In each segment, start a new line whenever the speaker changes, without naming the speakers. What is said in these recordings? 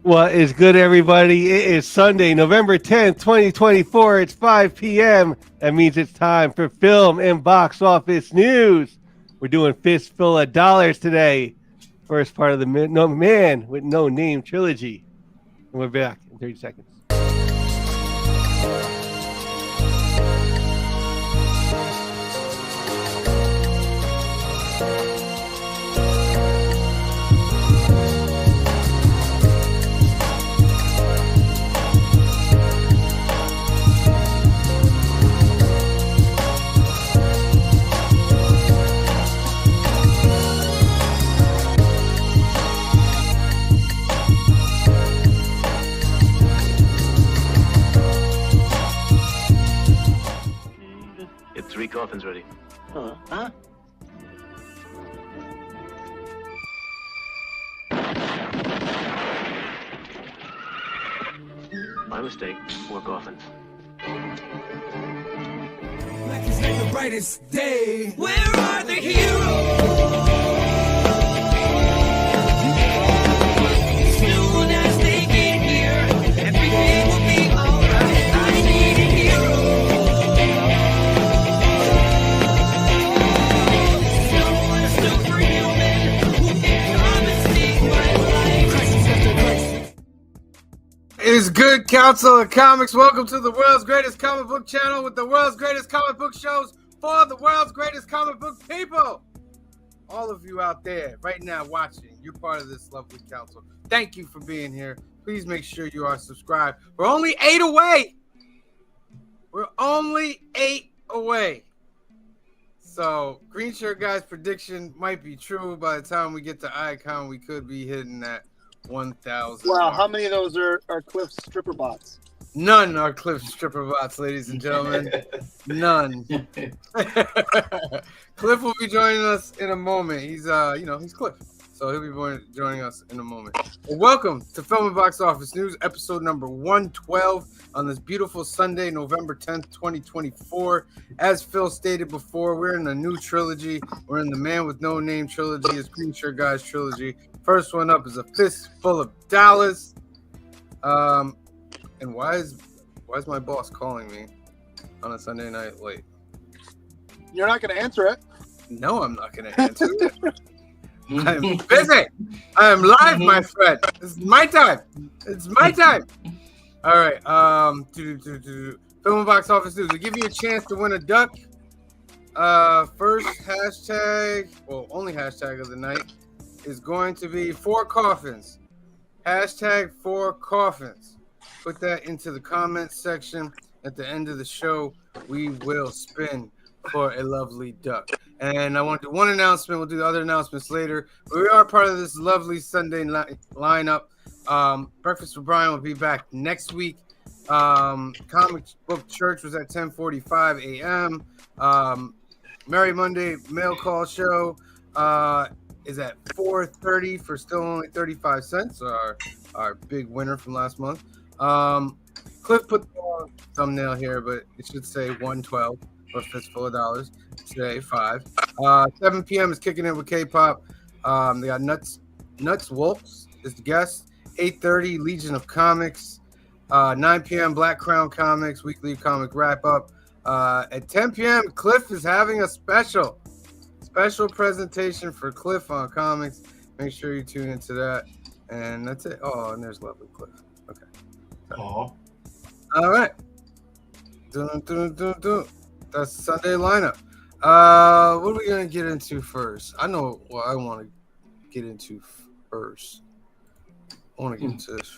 What is good, everybody? It is Sunday, November 10th, 2024. It's 5 p.m. That means it's time for film and box office news. We're doing Fistful of Dollars today. First part of the Man with No Name trilogy. And we're back in 30 seconds.
Get 3 coffins ready.
Huh?
My mistake. 4 coffins.
Like it's not the brightest day. Where are the heroes? Soon as they get here, everything will be alright. I need a hero. Someone superhuman who can come and save my life. Crisis after crisis.
Is good, Council of Comics. Welcome to the world's greatest comic book channel with the world's greatest comic book shows for the world's greatest comic book people. All of you out there right now watching, you're part of this lovely council. Thank you for being here. Please make sure you are subscribed. We're only 8 away. We're only 8 away. So, Green Shirt Guy's prediction might be true. By the time we get to Icon, we could be hitting that 1,000.
Wow, how many of those are Cliff's stripper bots?
None are Cliff stripper bots, ladies and gentlemen. None. Cliff will be joining us in a moment. He's he's Cliff, so he'll be joining us in a moment. Well, welcome to Film and Box Office News, episode number 112 on this beautiful Sunday, November 10th, 2024. As Phil stated before, we're in a new trilogy. We're in the Man with No Name trilogy. It's Green Shirt Guys trilogy. First one up is A Fistful of Dollars. And why is my boss calling me on a Sunday night late?
You're not going to answer it.
No, I'm not going to answer it. I'm busy. I'm live, my friend. This is my time. It's my time. All right. Film and Box Office News. They give you a chance to win a duck. First hashtag, well, only hashtag of the night is going to be 4 coffins. Hashtag 4 coffins. Put that into the comments section. At the end of the show, we will spin for a lovely duck. And I want to do one announcement. We'll do the other announcements later. But we are part of this lovely Sunday lineup. Breakfast with Brian will be back next week. Comic Book Church was at 10:45 a.m. Merry Monday Mail Call Show is at 4:30 for still only 35 cents. Our big winner from last month. Cliff put the wrong thumbnail here, but it should say 112 or Fistful of Dollars. Today, 5. 7 p.m. is Kicking It with K-Pop. They got Nuts Wolves is the guest. 8:30, Legion of Comics. 9 p.m., Black Crown Comics, weekly comic wrap-up. At 10 p.m., Cliff is having a special presentation for Cliff on comics. Make sure you tune into that. And that's it. Oh, and there's lovely Cliff. Okay.
Aw.
All right. That's Sunday lineup. What are we gonna get into first? I know what I want to get into first. I want to get into this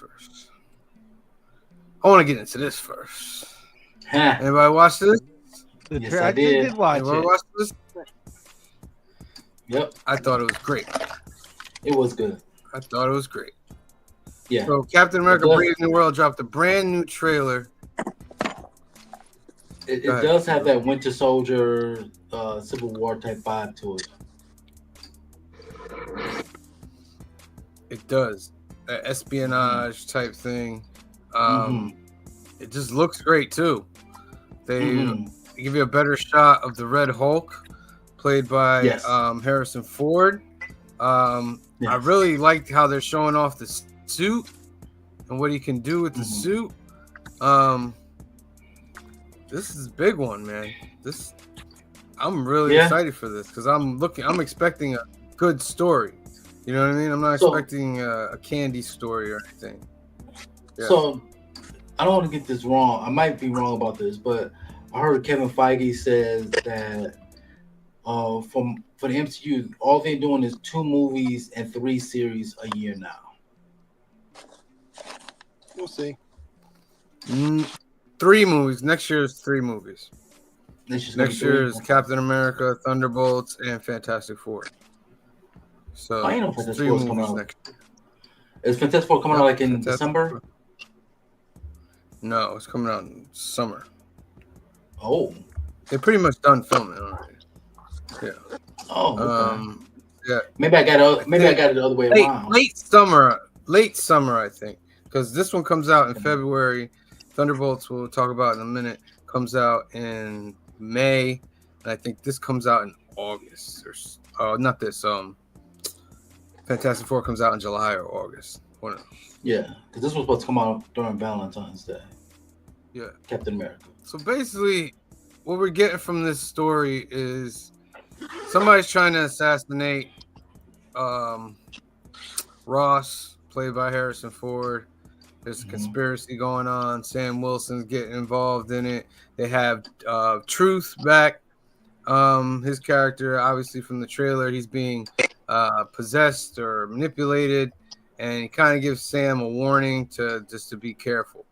first. Anybody watch this?
Yes, I did.
Watch
Anybody
it.
watch this?
Yep,
I thought it was great.
it was good.
I thought it was great.
Yeah.
So Captain America:
It
Brave New World dropped a brand new trailer.
It
Go ahead.
does have that Winter Soldier, Civil War type vibe to it.
It does. An espionage type thing.
Mhm.
It just looks great too. They
Mhm.
give you a better shot of the Red Hulk, played by
Yes.
Harrison Ford. I
Yes.
really liked how they're showing off the suit. and what he can do with the suit. This is a big one, man. I'm really excited for this because I'm expecting a good story. You know what I mean? I'm not expecting a candy story or anything. Yeah.
So I don't want to get this wrong. I might be wrong about this, but I heard Kevin Feige says that for the MCU, all they're doing is 2 movies and 3 series a year now.
We'll see.
3 movies. Next year is 3 movies.
Next
year is Captain America, Thunderbolts, and Fantastic Four. So
I know Fantastic
3
Four's
movies
coming out.
next year.
Is Fantastic Four coming out like in
Fantastic
December?
Four. No, it's coming out in summer.
Oh.
They're pretty much done filming already. Yeah.
Oh. Okay.
Yeah.
Maybe I got it the other way around.
Late summer, I think, because this one comes out in February. Thunderbolts, we'll talk about in a minute, comes out in May, and I think this comes out in August. Or not this. Fantastic Four comes out in July or August. One of those.
Yeah, because this was supposed to come out during Valentine's Day.
Yeah.
Captain America.
So basically, what we're getting from this story is somebody's trying to assassinate Ross, played by Harrison Ford. There's a conspiracy going on. Sam Wilson's getting involved in it. They have Truth back. His character, obviously from the trailer, he's being possessed or manipulated, and he kind of gives Sam a warning to be careful.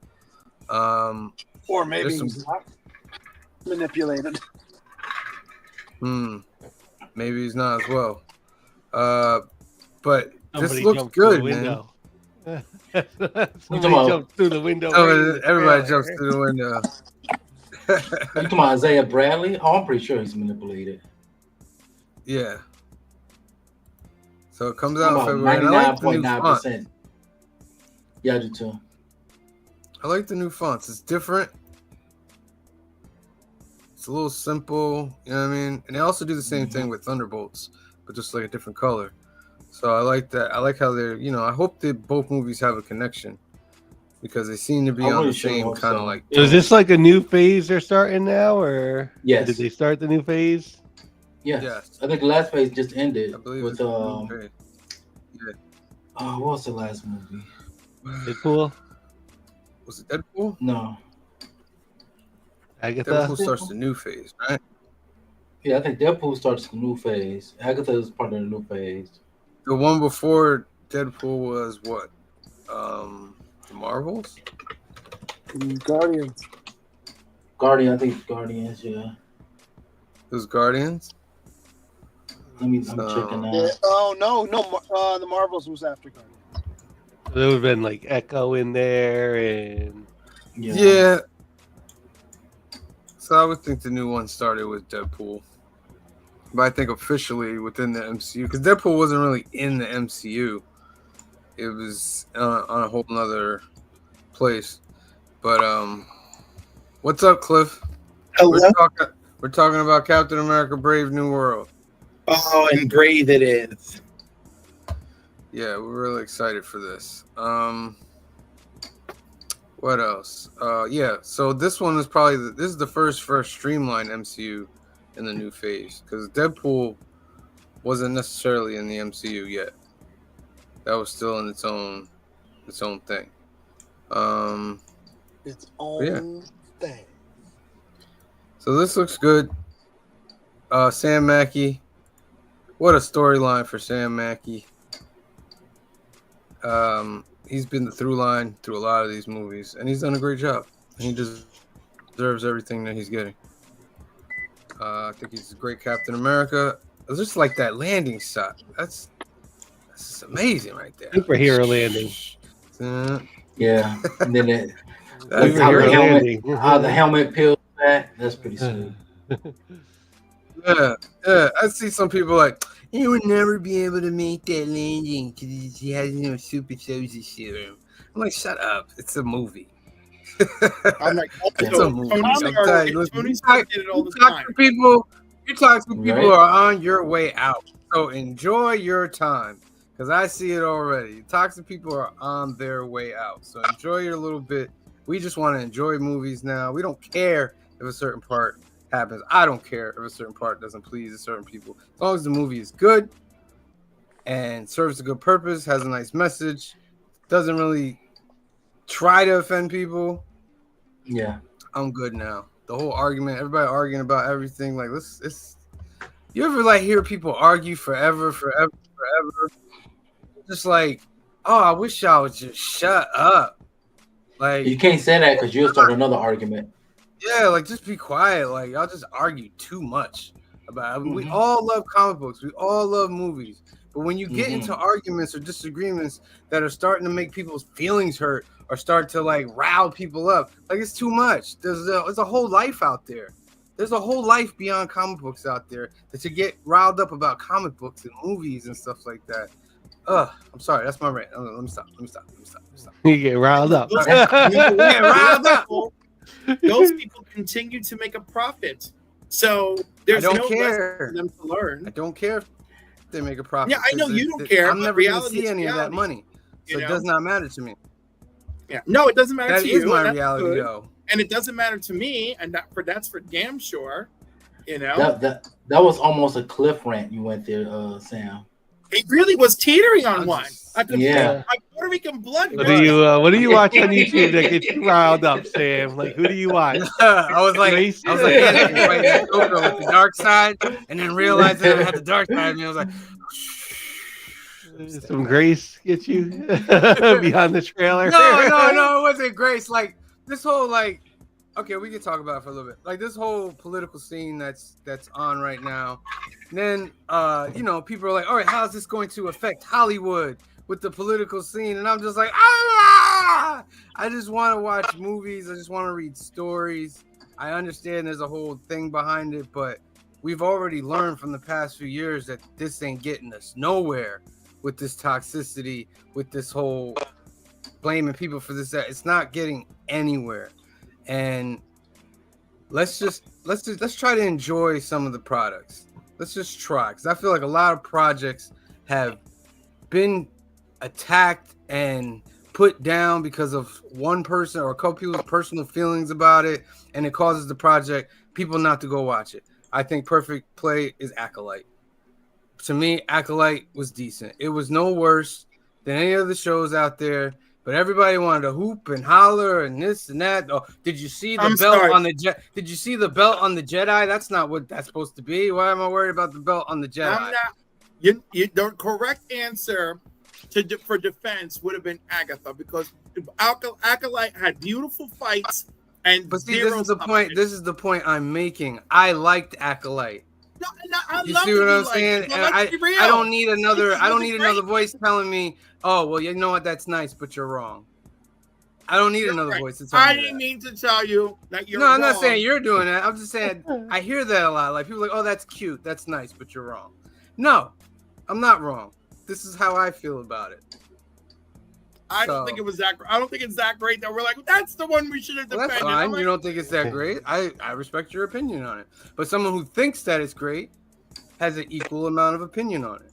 Or maybe he's not manipulated.
Maybe he's not as well. But
Somebody
this looks
jumped
good,
through the
man.
Somebody jumped through the window.
Everybody jumps through the window.
You talking about Isaiah Bradley? Oh, I'm pretty sure he's manipulated.
Yeah. So it comes out in
About
February. And I like the new
99.9%.
font.
Yeah, I do too.
I like the new fonts. It's different. It's a little simple. You know what I mean? And they also do the same thing with Thunderbolts, but just like a different color. So I like that. I like how they're, I hope that both movies have a connection because they seem to be on the same kind of like.
So is this like a new phase they're starting now, or
Yes.
did they start the new phase?
Yes. I think the last phase just ended
I believe
with
it's a new phase.
what was the last movie?
Deadpool?
Was it Deadpool?
No.
Agatha?
Deadpool starts the new phase, right?
Yeah, I think Deadpool starts the new phase. Agatha is part of the new phase.
The one before Deadpool was what? The Marvels?
Guardians.
I think Guardians, yeah.
It was Guardians?
I'm checking out.
Yeah. Oh no, the Marvels was after Guardians.
There would have been like Echo in there, and
Yeah. So I would think the new one started with Deadpool. But I think officially within the MCU, because Deadpool wasn't really in the MCU. It was on a whole nother place. But what's up, Cliff?
Hello.
We're talking about Captain America: Brave New World.
Oh, and brave it is.
Yeah, we're really excited for this. What else? Yeah, so this one is probably this is the first streamlined MCU in the new phase because Deadpool wasn't necessarily in the MCU yet. That was still in its own thing.
Its own thing.
So this looks good. Sam Mackie, what a storyline for Sam Mackie. He's been the through line through a lot of these movies, and he's done a great job. And he deserves everything that he's getting. I think he's a great Captain America. It's just like that landing shot. That's just amazing right there.
superhero landing.
Yeah. And then
Superhero landing.
how the helmet peels back. That's pretty sweet.
Yeah. I see some people like, you would never be able to make that landing because he has no super soldier serum. I'm like, shut up. It's a movie.
I'm like,
It's a movie.
Tony Stark did it all the time.
You talk to people who are on your way out. So enjoy your time because I see it already. Toxic people are on their way out. So enjoy your little bit. We just want to enjoy movies now. We don't care if a certain part happens. I don't care if a certain part doesn't please a certain people. As long as the movie is good and serves a good purpose, has a nice message, doesn't really try to offend people.
Yeah.
I'm good now. The whole argument, everybody arguing about everything, like it's you ever like hear people argue forever? Just like, oh, I wish y'all would just shut up. Like
You can't say that because you'll start another argument.
yeah, like just be quiet. Like y'all just argue too much about it. We all love comic books, we all love movies. But when you get into arguments or disagreements that are starting to make people's feelings hurt or start to like rile people up, like it's too much. There's a whole life out there. There's a whole life beyond comic books out there that you get riled up about comic books and movies and stuff like that. I'm sorry, that's my rant. Let me stop.
You get riled up.
Get riled up.
Those people continue to make a profit. So there's
I
no
don't care
lesson for them to learn.
I don't care if they make a profit.
Yeah, I know you don't care.
I'm
but
never gonna
reality
see
is
any of that
reality,
money, so
you
it
know?
does not matter to me.
Yeah. No, it doesn't matter
That
to
is
you.
my
and that's
reality,
good.
though.
And it doesn't matter to me, and that's for damn sure. You know,
That was almost a cliff rant you went there, Sam.
it really was teetering on
I'm
one.
just-
I could
Yeah.
feel my Puerto Rican blood.
What do you watch on YouTube that gets you riled up, Sam? Like, who do you watch?
I was like,
Grace?
Anthony fighting that Joker with the dark side, and then realizing I had the dark side, and I was like,
Some Grace get you behind the trailer?
no, it wasn't Grace. Like this whole like, okay, we can talk about it for a little bit. Like this whole political scene that's on right now. And then people are like, all right, how's this going to affect Hollywood with the political scene? And I'm just like, I just want to watch movies. I just want to read stories. I understand there's a whole thing behind it, but we've already learned from the past few years that this ain't getting us nowhere with this toxicity, with this whole blaming people for this. It's not getting anywhere. And let's try to enjoy some of the products. Let's just try, because I feel like a lot of projects have been attacked and put down because of one person or a couple people's personal feelings about it, and it causes the project people not to go watch it. I think Perfect Play is Acolyte. To me, Acolyte was decent. It was no worse than any of the shows out there, but everybody wanted to hoop and holler and this and that. Oh, did you see the belt on the jet? Did you see the belt on the Jedi? That's not what that's supposed to be. Why am I worried about the belt on the Jedi?
I'm not. You the correct answer for defense would have been Agatha, because Acolyte had beautiful fights and.
But see, this is the point. This is the point I'm making. I liked Acolyte.
No, I
You
love
see what I'm saying?
Well,
And
let's be real.
I don't need another.
It's
I don't
really
need
great.
another voice telling me, "Oh, well, you know what? That's nice, but you're wrong." I don't need another
Right.
voice to tell
I
me
didn't
that.
mean to tell you that you're
No, I'm
wrong.
not saying you're doing that. I'm just saying I hear that a lot. Like people are like, "Oh, that's cute. That's nice, but you're wrong." No, I'm not wrong. This is how I feel about it.
I don't think it was that. I don't think it's that great that we're like, that's the one we should have
Well,
defended.
that's fine.
I'm like,
You don't think it's that great. I respect your opinion on it. But someone who thinks that it's great has an equal amount of opinion on it.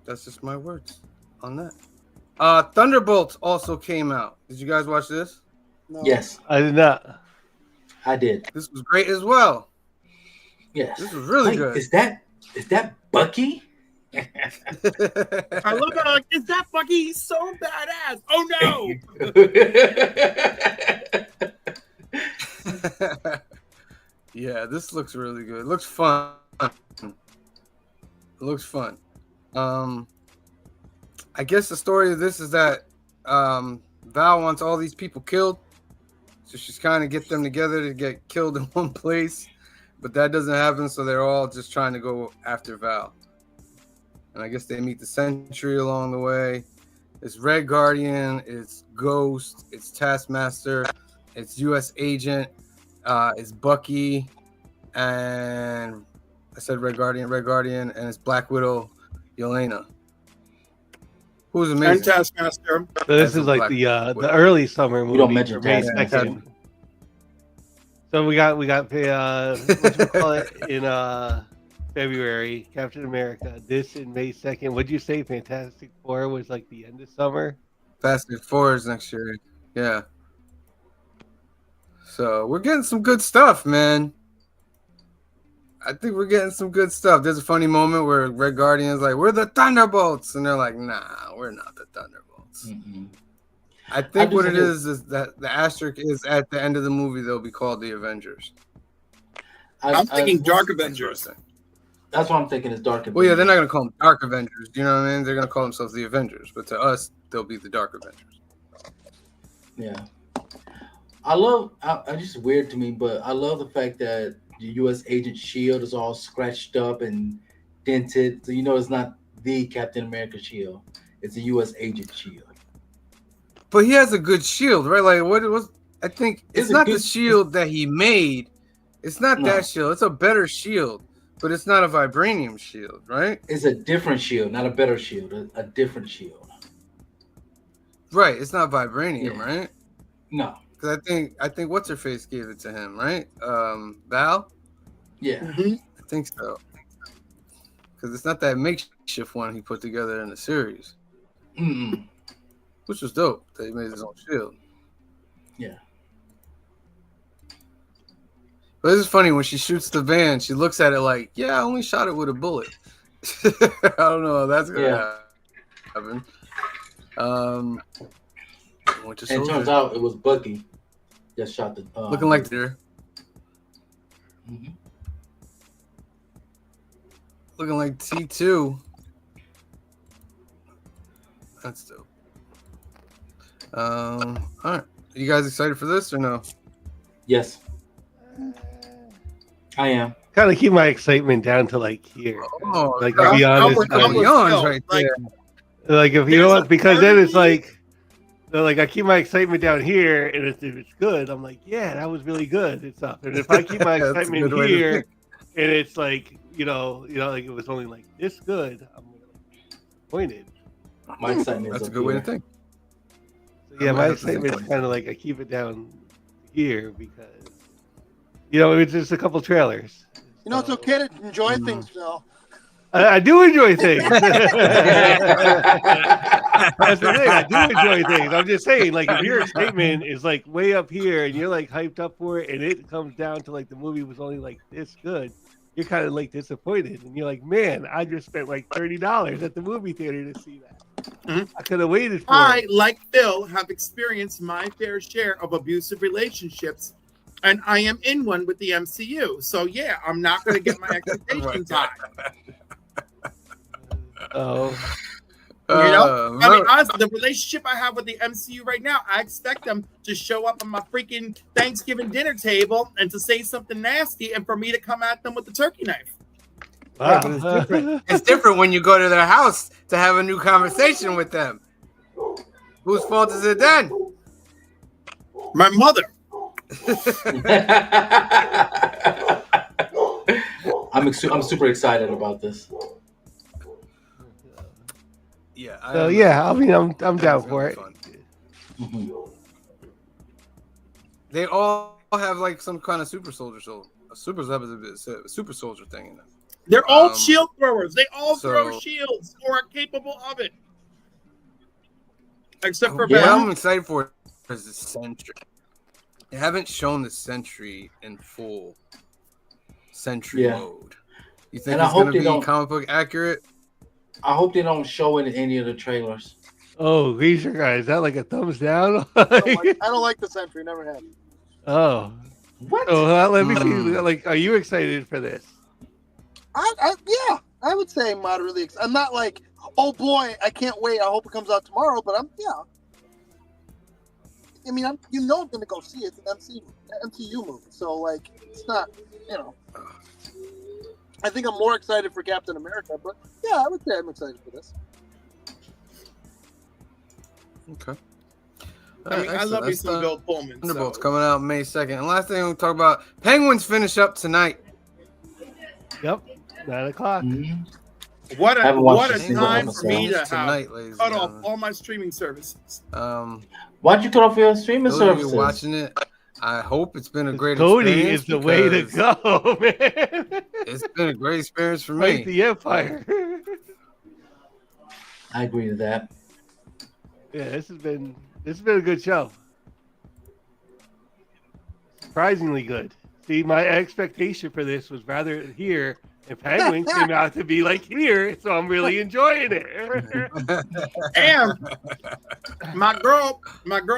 That's just my words on that. Thunderbolts also came out. Did you guys watch this?
No.
Yes,
I did not.
I did.
This was great as well.
Yes.
This was really
Wait,
good.
Is that Bucky?
I love it. Like, is that Bucky? He's so badass. Oh no.
Yeah, this looks really good. It looks fun. It looks fun. I guess the story of this is that Val wants all these people killed, so she's kind of get them together to get killed in one place, but that doesn't happen, so they're all just trying to go after Val. And I guess they meet the Sentry along the way. It's Red Guardian, it's Ghost, it's Taskmaster, it's U.S. Agent, it's Bucky, and I said Red Guardian, and it's Black Widow, Yelena. Who's amazing?
And Taskmaster.
So this
As
is
a
like
Black
the
Widow.
early summer movie.
don't mention
for May
Taskmaster.
2nd. So we got what you call it in February. Captain America. This in May 2nd. What'd you say? Fantastic Four was like the end of summer.
Fantastic Four is next year. Yeah. So we're getting some good stuff, man. I think we're getting some good stuff. There's a funny moment where Red Guardian's like, "We're the Thunderbolts," and they're like, "Nah, we're not the Thunderbolts."
Mm-hmm.
I think what it is that the asterisk is at the end of the movie. They'll be called the Avengers.
I'm thinking Dark Avengers.
That's what I'm thinking is Dark Avengers.
Well, yeah, they're not gonna call them Dark Avengers. You know what I mean? They're gonna call themselves the Avengers, but to us, they'll be the Dark Avengers.
Yeah. It's just weird to me, but I love the fact that the U.S. Agent Shield is all scratched up and dented. So it's not the Captain America shield. It's a U.S. Agent shield.
But he has a good shield, right? Like what it was. I think it's not the shield that he made. It's not that shield. It's a better shield, but it's not a vibranium shield, right?
It's a different shield, not a better shield. A different shield.
Right. It's not vibranium, right?
No.
Because I think what's her face gave it to him, right? Val.
Yeah.
Mm-hmm.
I think so. Because it's not that makeshift one he put together in the series.
Mm-mm.
Which was dope that he made his own shield.
Yeah.
But it's funny when she shoots the van, she looks at it like, yeah, I only shot it with a bullet. I don't know how that's gonna happen.
And it turns out it was Bucky that shot the
looking like there.
Mm-hmm.
Looking like T2. That's dope. All right. You guys excited for this or no?
Yes. I am.
Kind of keep my excitement down to like here.
Oh,
like to be honest,
right there.
Like if you know what, because then it's like I keep my excitement down here, and if it's good, I'm like, yeah, that was really good and stuff. And if I keep my excitement here, and it's like like it was only like this good, I'm disappointed.
My excitement.
That's a good way to think.
So, yeah, my excitement is kind of like I keep it down here because it's just a couple trailers.
It's okay to enjoy things, Phil.
I do enjoy things. That's the thing. I do enjoy things. I'm just saying, like, if your excitement is like way up here and you're like hyped up for it, and it comes down to like the movie was only like this good, you're kind of like disappointed, and you're like, man, I just spent like $30 at the movie theater to see that.
Mm-hmm.
I could have waited for
I,
it.
like Phil, have experienced my fair share of abusive relationships, and I am in one with the MCU. So yeah, I'm not going to get my expectations high.
Oh.
I mean, honestly, the relationship I have with the MCU right now, I expect them to show up on my freaking Thanksgiving dinner table and to say something nasty, and for me to come at them with the turkey knife.
Wow.
Yeah, but it's different. It's different when you go to their house to have a new conversation with them. Whose fault is it then?
My mother.
I'm super excited about this.
Yeah.
I mean, I'm down for it.
Mm-hmm.
They all have like some kind of super soldier thing in them.
They're all shield throwers. They all throw shields or are capable of it. Except for
what
Val.
I'm excited for is the Sentry. They haven't shown the Sentry in full Sentry mode. You think it's going to be comic book accurate?
I hope they don't show it in any of the trailers.
Oh, Leisure guy, is that like a thumbs down?
I don't like the Sentry. Never have.
Oh.
What?
Oh, let me see. Like, are you excited for this?
Yeah, I would say moderately. I'm not like, oh boy, I can't wait. I hope it comes out tomorrow. But I mean, I'm going to go see it. It's an MCU movie, so like, it's not, I think I'm more excited for Captain America, but yeah, I would say I'm excited for this.
Okay.
I mean, I love me some Bill Pullman.
Thunderbolts coming out May 2nd. And last thing we'll talk about, Penguins finish up tonight.
Yep, 9 o'clock.
Mm-hmm.
What a time for me to
tonight,
cut off all my streaming services.
Why'd you cut off your streaming services?
You're watching it. I hope it's been a great
Cody
experience.
is the way to
because
go, man.
It's been a great experience for
Fight
me.
the Empire.
I agree with that.
Yeah, this has been a good show. Surprisingly good. See, my expectation for this was rather here, and Penguin came out to be like here, so I'm really enjoying it.
And my girl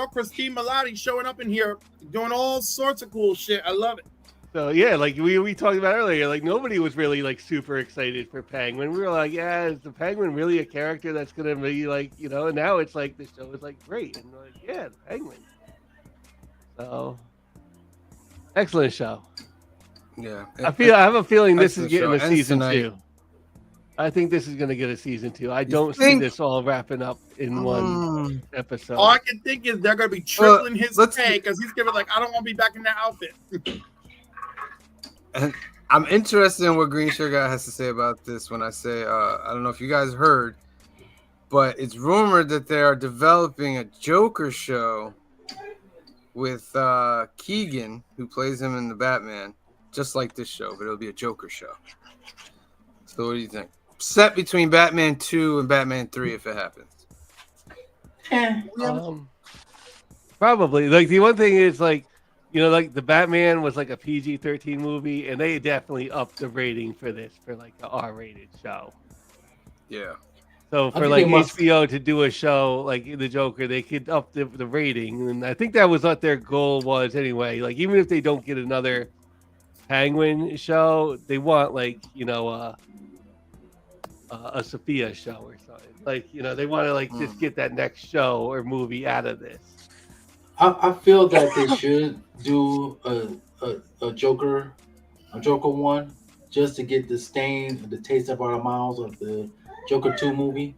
Christine Milotti showing up in here doing all sorts of cool shit. I love it.
So yeah, like we talked about earlier, like nobody was really like super excited for Penguin. We were like, yeah, is the Penguin really a character that's gonna be like, you know? And now it's like the show is like great, and we're like, yeah, the Penguin. So excellent show.
Yeah,
I have a feeling this is
excellent
getting
show.
a
Ends
season
tonight.
2. I think this is gonna get a season 2. I don't see
think?
this all wrapping up in one episode.
All I can think is they're gonna be tripling his
let's-
pay because he's giving like, I don't want to be back in that outfit.
And I'm interested in what Green Shirt Guy has to say about this when I say, I don't know if you guys heard, but it's rumored that they are developing a Joker show with Keegan, who plays him in the Batman, just like this show, but it'll be a Joker show. So what do you think? Set between Batman 2 and Batman 3 if it happens.
Probably. Like the one thing is like, you know, like the Batman was like a PG-13 movie, and they definitely upped the rating for this for like an R-rated show.
Yeah.
So for like HBO to do a show like the Joker, they could up the rating, and I think that was what their goal was anyway. Like even if they don't get another Penguin show, they want like, you know, a Sophia show or something. Like, you know, they want to like just get that next show or movie out of this.
I feel that they should do a Joker one just to get the stain, the taste of our mouths of the Joker 2 movie.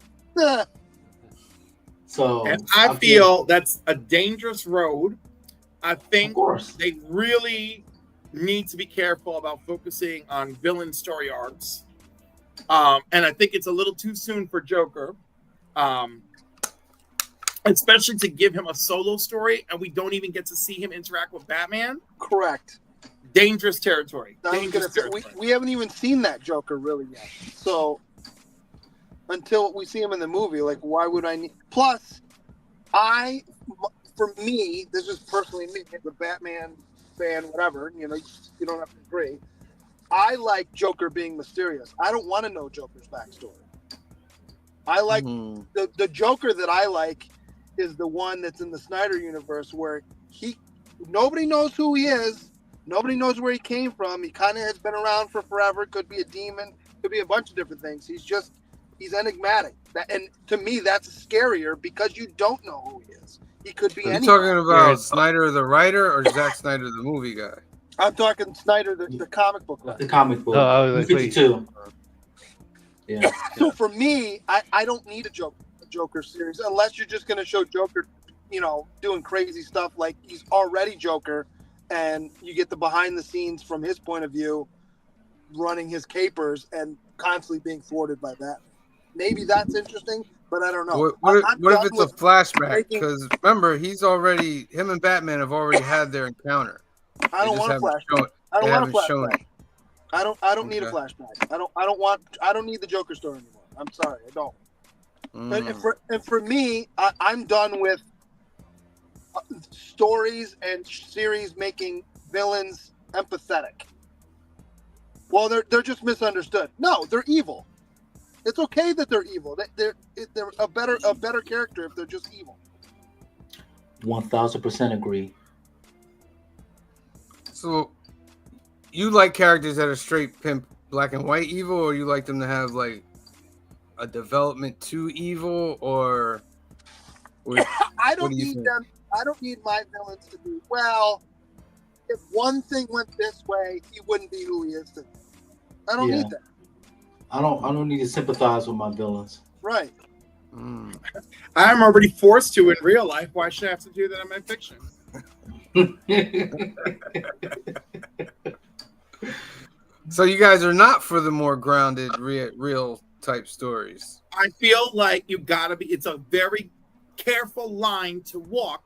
So
And I feel that's a dangerous road. I think
of course.
they really need to be careful about focusing on villain story arcs. And I think it's a little too soon for Joker. Especially to give him a solo story, and we don't even get to see him interact with Batman.
Correct.
Dangerous territory.
I was
Dangerous
gonna say,
territory.
we haven't even seen that Joker really yet. So until we see him in the movie, like, why would I need? Plus, for me, this is personally me, the Batman fan, whatever. You know, you don't have to agree. I like Joker being mysterious. I don't want to know Joker's backstory. I like the Joker that I like is the one that's in the Snyder universe where nobody knows who he is, nobody knows where he came from. He kind of has been around for forever. Could be a demon, could be a bunch of different things. He's enigmatic. And to me, that's scarier because you don't know who he is. He could be
Are you
anyone.
talking about Snyder the writer or Zack Snyder the movie guy?
I'm talking Snyder, the comic book guy.
The comic book.
Oh, I was like,
52. Yeah.
So for me, I don't need a Joker series unless you're just going to show Joker, you know, doing crazy stuff like he's already Joker, and you get the behind the scenes from his point of view, running his capers and constantly being thwarted by that. Maybe that's interesting, but I don't know.
What if it's a flashback? Because remember, him and Batman have already had their encounter.
I don't want a flashback. I don't want a flashback. I don't need a flashback. I don't need the Joker story anymore. I'm sorry, I don't. And for me, I'm done with stories and series making villains empathetic. Well, they're just misunderstood. No, they're evil. It's okay that they're evil. They're a better character if they're just evil.
1000% agree.
So, you like characters that are straight pimp, black and white evil, or you like them to have like a development to evil, or
I don't need them. I don't need my villains to be, well, if one thing went this way, he wouldn't be who he is today. I don't need that.
I don't need to sympathize with my villains.
Right.
I'm already forced to in real life. Why should I have to do that in my fiction?
So you guys are not for the more grounded, real type stories.
I feel like you gotta be. It's a very careful line to walk,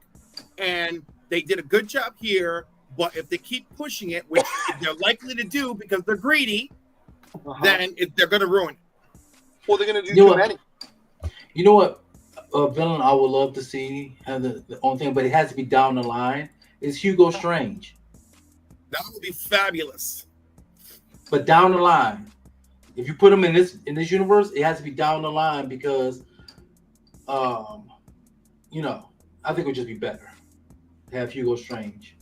and they did a good job here, but if they keep pushing it, which they're likely to do because they're greedy, then they're going to ruin it.
Well, they're going to do
You know
too
what?
many.
You know what? A villain I would love to see, and the only thing, but it has to be down the line, is Hugo Strange.
That would be fabulous.
But down the line, if you put him in this universe, it has to be down the line because, you know, I think it would just be better to have Hugo Strange.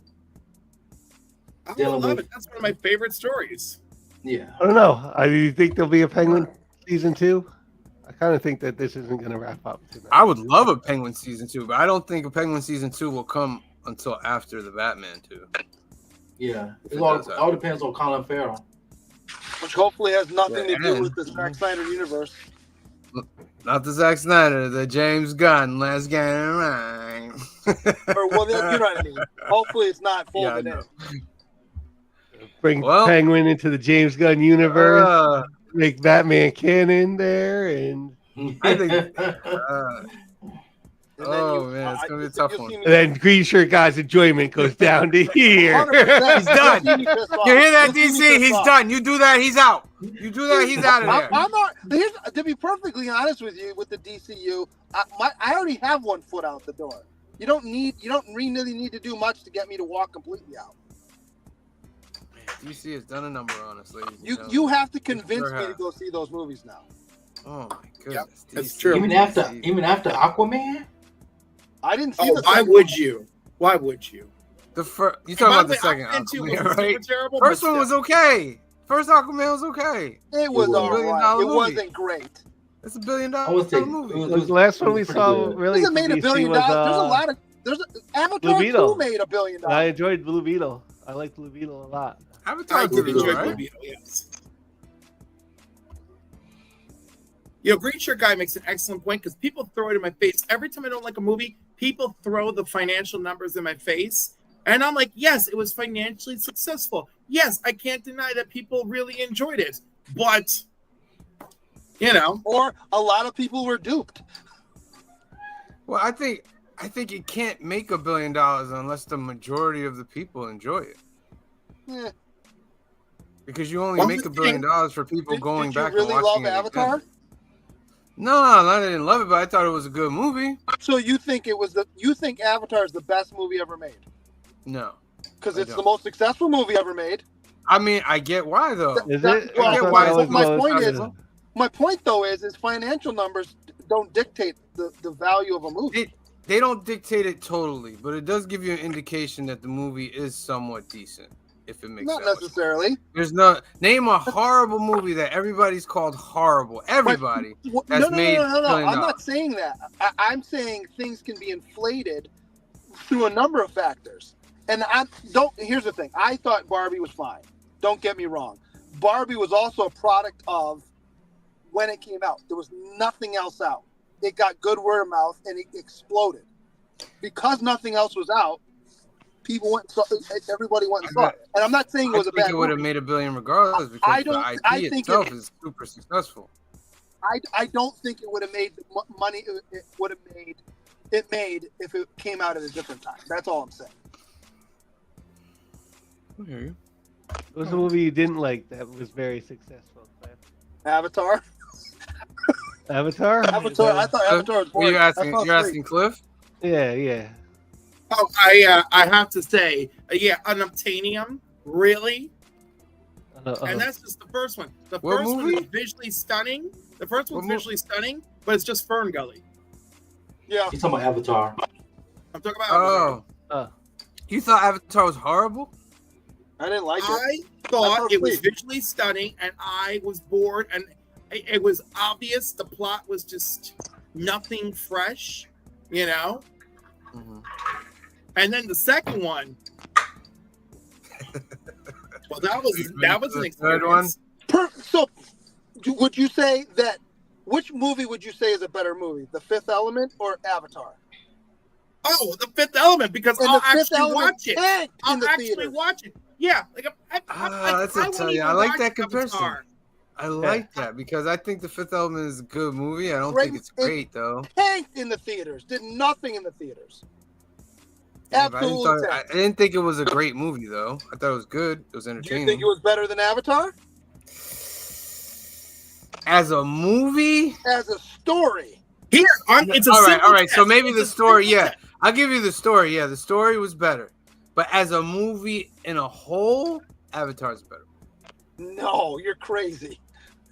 I would
Dealing
love
with-
it. That's one of my favorite stories.
Yeah.
I don't know. Do you think there'll be a Penguin season 2? I kind of think that this isn't going to wrap up tonight.
I would love a Penguin season 2, but I don't think a Penguin season 2 will come until after the Batman 2.
Yeah.
If
It
it
all,
does
all depends on Colin Farrell.
Which hopefully has nothing
Yeah,
to do
and-
with the Zack Snyder universe.
Not the Zack Snyder, the James Gunn, Last Guy in Line.
Or, well, you know what I mean. Hopefully it's not
Yeah, I
folded
know.
in.
Bring
Well-
Penguin into the James Gunn universe, make Batman canon there, and
I think.
And then
Oh man, it's gonna be a tough
you'll
one.
see me-
and then Green Shirt Guy's enjoyment goes down to here.
100%.
He's done.
You'll see me pissed off.
You hear that,
You'll see me
DC?
pissed
He's
off.
done. You do that, he's out. You do that, he's out of there.
I'm not. Here's, to be perfectly honest with you, with the DCU, I already have one foot out the door. You don't really need to do much to get me to walk completely out.
DC has done a number on us, ladies. and
You
gentlemen.
have to convince
sure
me to
have.
go see those movies now.
Oh my goodness,
that's
DC.
true.
even after Aquaman?
I didn't see
Oh,
the
why
second
would
one.
you? Why would you?
The first, you talking about the
By the way,
second
Aquaman 2
Aquaman,
wasn't
right?
super terrible,
First
but
one was
still.
okay. First Aquaman was okay.
It was
was
all
$1 billion
right. It
movie.
wasn't great.
It's $1 billion
I would say
movie.
The last one we
pretty
saw
good.
really
It made
from
$1
DC
billion.
was,
There's a lot of. Avatar
Blue Beetle.
2 made $1 billion.
I enjoyed Blue Beetle. I like Blue Beetle a lot.
Avatar
I did
did
enjoy
all
Blue
right.
Beetle, yes. You know, Green Shirt Guy makes an excellent point because people throw it in my face. Every time I don't like a movie, people throw the financial numbers in my face. And I'm like, yes, it was financially successful. Yes, I can't deny that people really enjoyed it. But, you know,
Or a lot of people were duped.
Well, I think you can't make $1 billion unless the majority of the people enjoy it.
Eh.
Because you only
Well,
make
the
$1 billion
thing-
for people going
did you
back
really
and watching
love
it again.
Avatar?
No, I didn't love it, but I thought it was a good movie.
So you think Avatar is the best movie ever made?
No,
Because
I
it's the
don't.
most successful movie ever made.
I mean I get why though.
Is
That-
it?
well,
I thought
why
that
it's
was
my
the most
point is-
successful.
My point though is financial numbers don't dictate the value of a movie.
They don't dictate it totally, but it does give you an indication that the movie is somewhat decent. If it makes
Not
that much
necessarily.
sense. There's no name a horrible movie that everybody's called horrible. Everybody. That's made $1 billion.
I'm not saying that. I'm saying things can be inflated through a number of factors. And here's the thing. I thought Barbie was fine. Don't get me wrong. Barbie was also a product of when it came out. There was nothing else out. It got good word of mouth and it exploded. Because nothing else was out, everybody went and saw it. And I'm not saying it
I
was a
think
bad
it would have
movie.
made $1 billion regardless because
I
the IP
think
itself is super successful.
I don't think it would have made the money it made if it came out at a different time. That's all I'm saying.
I hear you.
What was the movie you didn't like that was very successful?
Avatar.
Avatar?
Avatar. I thought Avatar was boring.
You're
I
asking,
fell
you're
asleep.
asking Cliff?
Yeah.
oh, I have to say, Unobtainium, really? And that's just the first one. The
What
first one
movie?
is visually stunning. The first one's
What mo-
visually stunning, but it's just Fern Gully.
Yeah.
He's talking about Avatar.
I'm talking about.
Oh.
Oh.
You thought Avatar was horrible?
I didn't like it.
I
I
thought
fell
it was
asleep.
visually stunning, and I was bored, and it was obvious the plot was just nothing fresh, you know.
Mm-hmm.
And then the second one, well, that was an
The third one?
experience.
So, would you say that? Which movie would you say is a better movie, The Fifth Element or Avatar?
Oh, The Fifth Element, because
And
I'll
The Fifth
actually
Element
watch it.
tanked in
I'll
the
actually
theater.
watch it. Yeah, like
That's
I
a tell
wouldn't
you. I
even
like
watch
that comparison.
Avatar.
I like that because I think The Fifth Element is a good movie. I don't
Great-
think it's great though.
Tanked in the theaters. Did nothing in the theaters. Absolutely.
I didn't think it was a great movie though. I thought it was good. It was
Do
entertaining.
you think it was better than Avatar?
As a movie?
As a story.
Here, it's a
all
simple
right. So
test.
maybe
It's
the
a
story,
simple
yeah.
test.
I'll give you the story. Yeah, the story was better. But as a movie in a whole, Avatar's better.
No, you're crazy.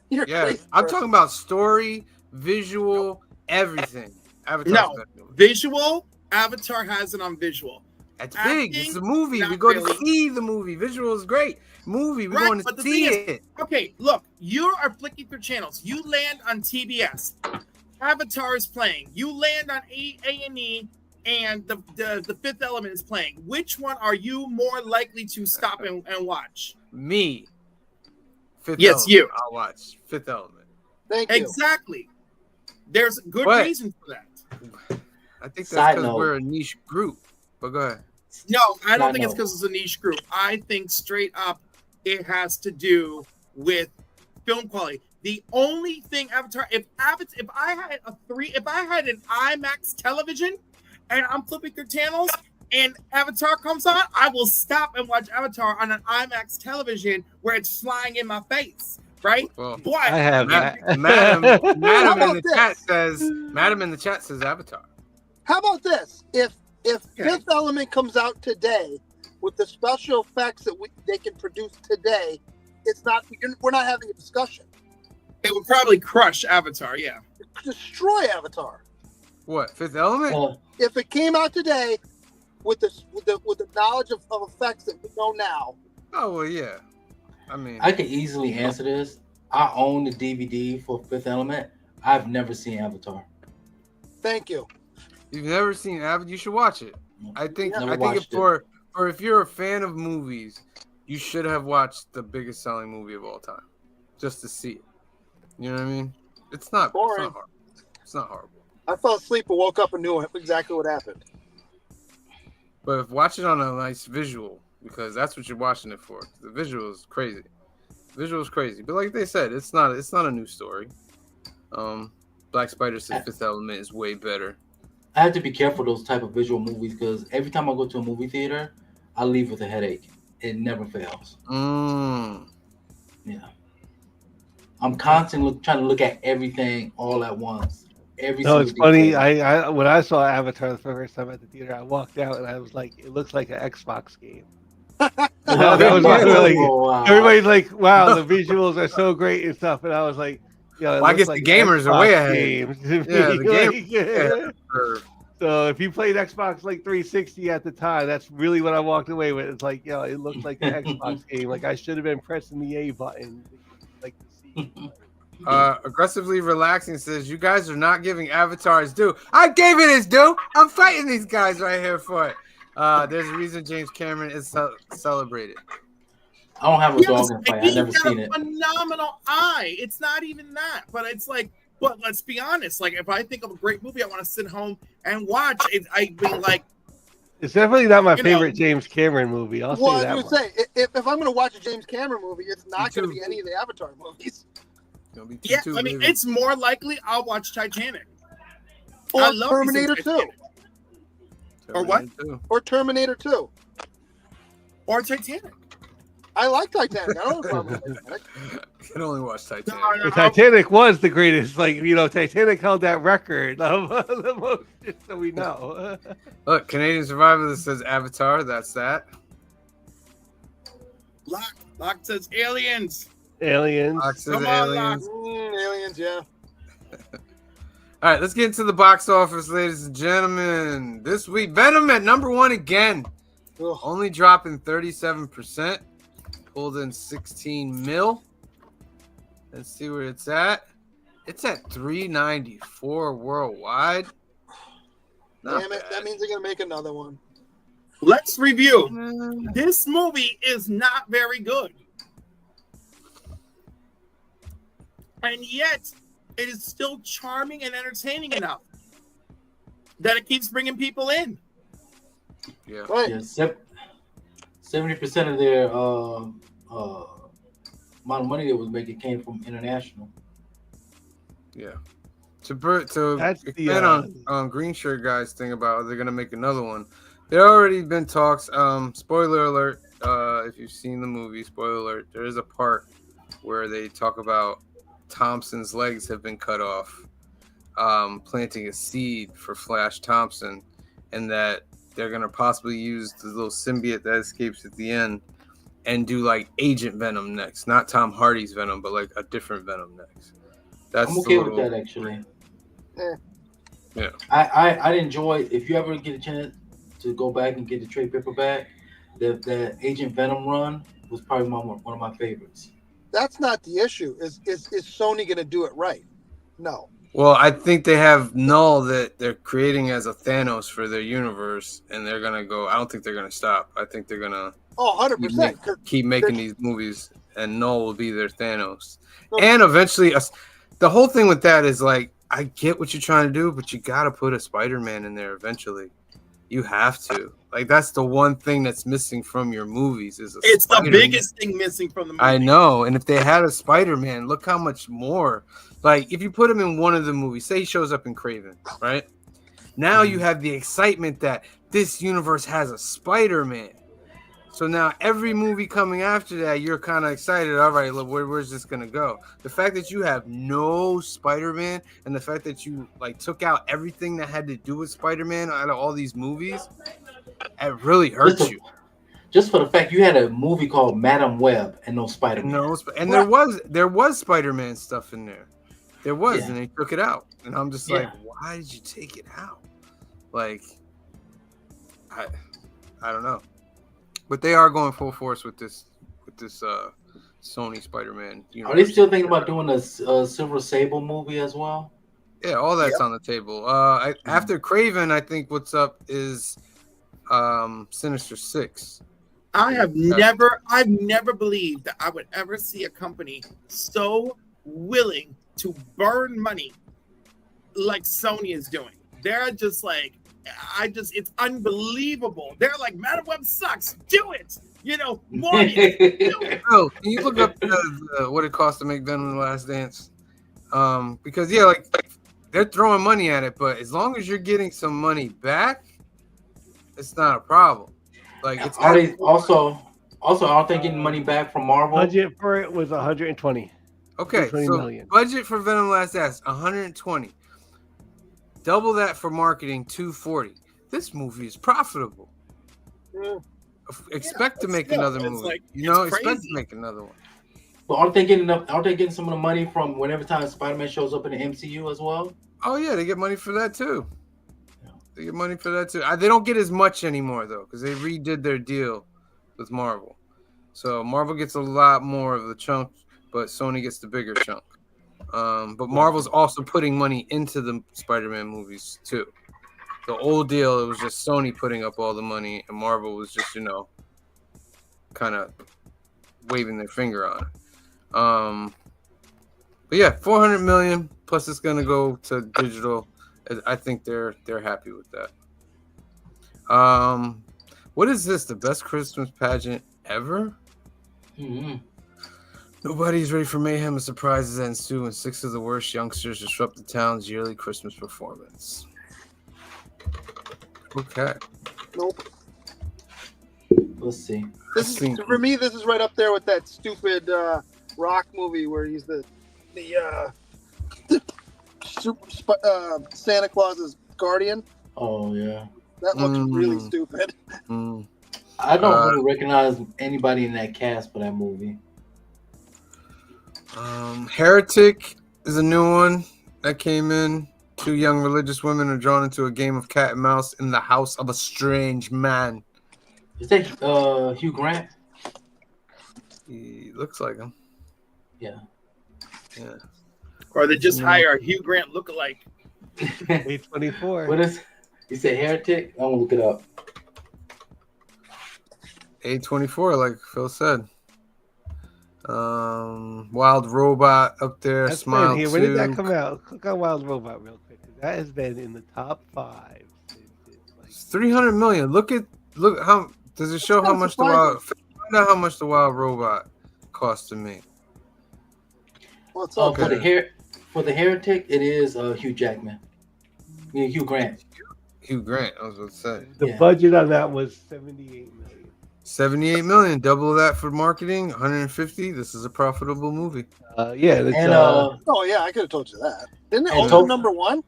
You're
Yeah,
crazy.
I'm
person.
talking about story, visual, everything. Avatar's
No,
better.
visual. Avatar has it on visual.
That's
acting,
big. It's a movie.
not
We go
really.
to see the movie. Visual is great. Movie. We're
Right,
going
but
to
the thing
see
is-
it.
Okay, look, you are flicking through channels. You land on TBS. Avatar is playing. You land on A&E, and the Fifth Element is playing. Which one are you more likely to stop and watch?
Me. Fifth
Yes,
Element.
you.
I'll watch Fifth Element.
Thank you.
Exactly. There's good
But-
reason for that.
I think
Side
that's because
note.
we're a niche group. But go ahead.
No, I don't
Side
think it's
note.
because it's a niche group. I think straight up it has to do with film quality. The only thing Avatar, if I had an IMAX television and I'm flipping through channels and Avatar comes on, I will stop and watch Avatar on an IMAX television where it's flying in my face, right?
Well,
But
I have
Madam
that.
Madam
about
in the
this?
chat says Madam in the chat says Avatar.
How about this? If
Okay.
Fifth Element comes out today with the special effects that they can produce today, we're not having a discussion.
it would probably crush Avatar, yeah.
Destroy Avatar.
What? Fifth Element?
If it came out today with the knowledge of effects that we know now,
Oh well, yeah. I mean,
I could easily answer this. I own the DVD for Fifth Element. I've never seen Avatar.
thank you.
you've never seen Avatar. You should watch it. I think.
Never
I think
watched it.
for if you're a fan of movies, you should have watched the biggest selling movie of all time, just to see it. You know what I mean? It's not
Boring.
horrible. It's not horrible.
I fell asleep and woke up and knew exactly what happened.
But if watch it on a nice visual, because that's what you're watching it for. The visual is crazy. Visual is crazy. But like they said, it's not a new story. Black Spider says Fifth Element is way better.
I have to be careful those type of visual movies because every time I go to a movie theater, I leave with a headache. It never fails. Yeah. I'm constantly trying to look at everything all at once.
No, it's funny. I when I saw Avatar the first time at the theater, I walked out and I was like, "It looks like an Xbox game." that was really.
Wow.
Everybody's like, "Wow, the visuals are so great and stuff," and I was like, "Yeah."
Well, I guess the gamers are way ahead. Yeah, the
gamers. So if you played Xbox like 360 at the time, that's really what I walked away with. It's like, it looked like an Xbox game. Like I should have been pressing the A button, like to see.
Aggressively relaxing says you guys are not giving Avatar his due. I gave it his due. I'm fighting these guys right here for it. There's a reason James Cameron is celebrated.
I don't have a dog in the fight. I've
He's
never
got
seen
a
it.
phenomenal eye. It's not even that, but it's like, but let's be honest. Like, if I think of a great movie, I want to sit home and watch it. I'd be like,
It's definitely not my
You know.
favorite James Cameron movie. I'll
Well,
say
I
that
was
much.
going to say, if I'm going to watch a James Cameron movie, it's not going to
too.
be any of the Avatar movies.
Gonna be
yeah.
T2,
I mean,
baby.
it's more likely I'll watch Titanic.
Or
I love me some
Terminator 2.
Titanic. or what?
Terminator 2.
Or Terminator 2.
Or Titanic.
I like Titanic. I don't have a problem with Titanic.
I can only watch Titanic.
The Titanic was the greatest. Like, Titanic held that record of the most, just so we know.
Look, Canadian Survivor that says Avatar. That's that.
Locke says aliens.
Aliens.
Fox says
Come on,
aliens.
Aliens, yeah.
All right, let's get into the box office, ladies and gentlemen. This week, Venom at number 1 again.
Ugh.
Only dropping 37%. Pulled in 16 mil. Let's see where it's at. It's at 394 worldwide. Not
Damn it.
bad.
That means they're going to make another one.
Let's review. This movie is not very good. And yet, it is still charming and entertaining enough that it keeps bringing people in.
Yeah.
Right.
Yeah, 70% of their amount of money they was making came from international.
Yeah. To
That's the,
expand on Green Shirt guy's thing about they're gonna make another one. There already been talks. Spoiler alert. If you've seen the movie, spoiler alert. There is a part where they talk about Thompson's legs have been cut off, planting a seed for Flash Thompson, and that they're gonna possibly use the little symbiote that escapes at the end and do like Agent Venom next, not Tom Hardy's Venom, but like a different Venom next. That's
I'm okay with that actually.
Yeah.
I'd enjoy if you ever get a chance to go back and get the trade paperback. The Agent Venom run was probably one of my favorites.
That's not the issue. Is Sony going to do it right? No.
Well, I think they have Null that they're creating as a Thanos for their universe, and they're gonna go. I don't think they're gonna stop. I think they're gonna
100%.
keep making these movies, and Null will be their Thanos. And eventually, the whole thing with that is like, I get what you're trying to do, but you got to put a Spider-Man in there eventually. You have to. Like, that's the one thing that's missing from your movies.
It's the biggest thing missing from the movie.
I know. And if they had a Spider-Man, look how much more. Like, if you put him in one of the movies, say he shows up in Kraven, right? Now you have the excitement that this universe has a Spider-Man. So now every movie coming after that, you're kind of excited. All right, look, where's this gonna go? The fact that you have no Spider-Man, and the fact that you like took out everything that had to do with Spider-Man out of all these movies, it really hurts you.
Just for the fact you had a movie called Madam Web and no Spider-Man.
No, and there was Spider-Man stuff in there. There was, and they took it out, and I'm just like, why did you take it out? Like, I don't know. But they are going full force with this Sony Spider-Man universe.
Are they still thinking about doing a Silver Sable movie as well?
Yeah, all that's on the table. After Kraven, I think what's up is Sinister Six.
I've never believed that I would ever see a company so willing to burn money like Sony is doing. They're just like, it's unbelievable. They're like, Madam Web sucks. Do it. Morgan, do it.
Oh, can you look up what it costs to make Venom: The Last Dance? Because like they're throwing money at it, but as long as you're getting some money back, it's not a problem. Like, it's
aren't they getting money back from Marvel?
Budget for it was 120.
Okay, so
million.
Budget for Venom: Last Dance 120. Double that for marketing, 240. This movie is profitable. Expect to make another movie.
Like,
expect to make another one.
But aren't they getting some of the money from whenever time Spider-Man shows up in the MCU as well?
Oh yeah, they get money for that too. They get money for that too. They don't get as much anymore though, because they redid their deal with Marvel. So Marvel gets a lot more of the chunk, but Sony gets the bigger chunk. But Marvel's also putting money into the Spider-Man movies too. The old deal, it was just Sony putting up all the money, and Marvel was just, kind of waving their finger on it. But yeah, $400 million plus it's gonna go to digital. I think they're happy with that. What is this? The best Christmas pageant ever?
Mm-hmm.
Nobody's ready for mayhem and surprises that ensue when 6 of the worst youngsters disrupt the town's yearly Christmas performance. Okay.
Nope.
Let's see.
For me, this is right up there with that stupid rock movie where he's the Santa Claus's guardian.
Oh yeah.
That looks really stupid.
I don't really recognize anybody in that cast for that movie.
Heretic is a new one that came in. 2 young religious women are drawn into a game of cat and mouse in the house of a strange man.
Is that Hugh Grant?
He looks like him.
Yeah.
Or they just hire a Hugh Grant lookalike.
A24.
What is? You said Heretic? I'm gonna look it up.
A24, like Phil said. Wild Robot up there.
That's
Smile
here.
2.
When did that come out? Click on Wild Robot real quick. That has been in the top 5.
It's $300 million. Look how does it show how much find out how much the Wild Robot cost to me.
What's up?
For the Heretic, it is Hugh Jackman. Hugh Grant.
Hugh Grant. I was about to say.
The
Yeah.
budget on that was 78 million.
78 million, double that for marketing, 150. This is a profitable movie.
Yeah, it's,
And
Oh yeah, I could have told you that. Didn't it
And
open
to-
#1?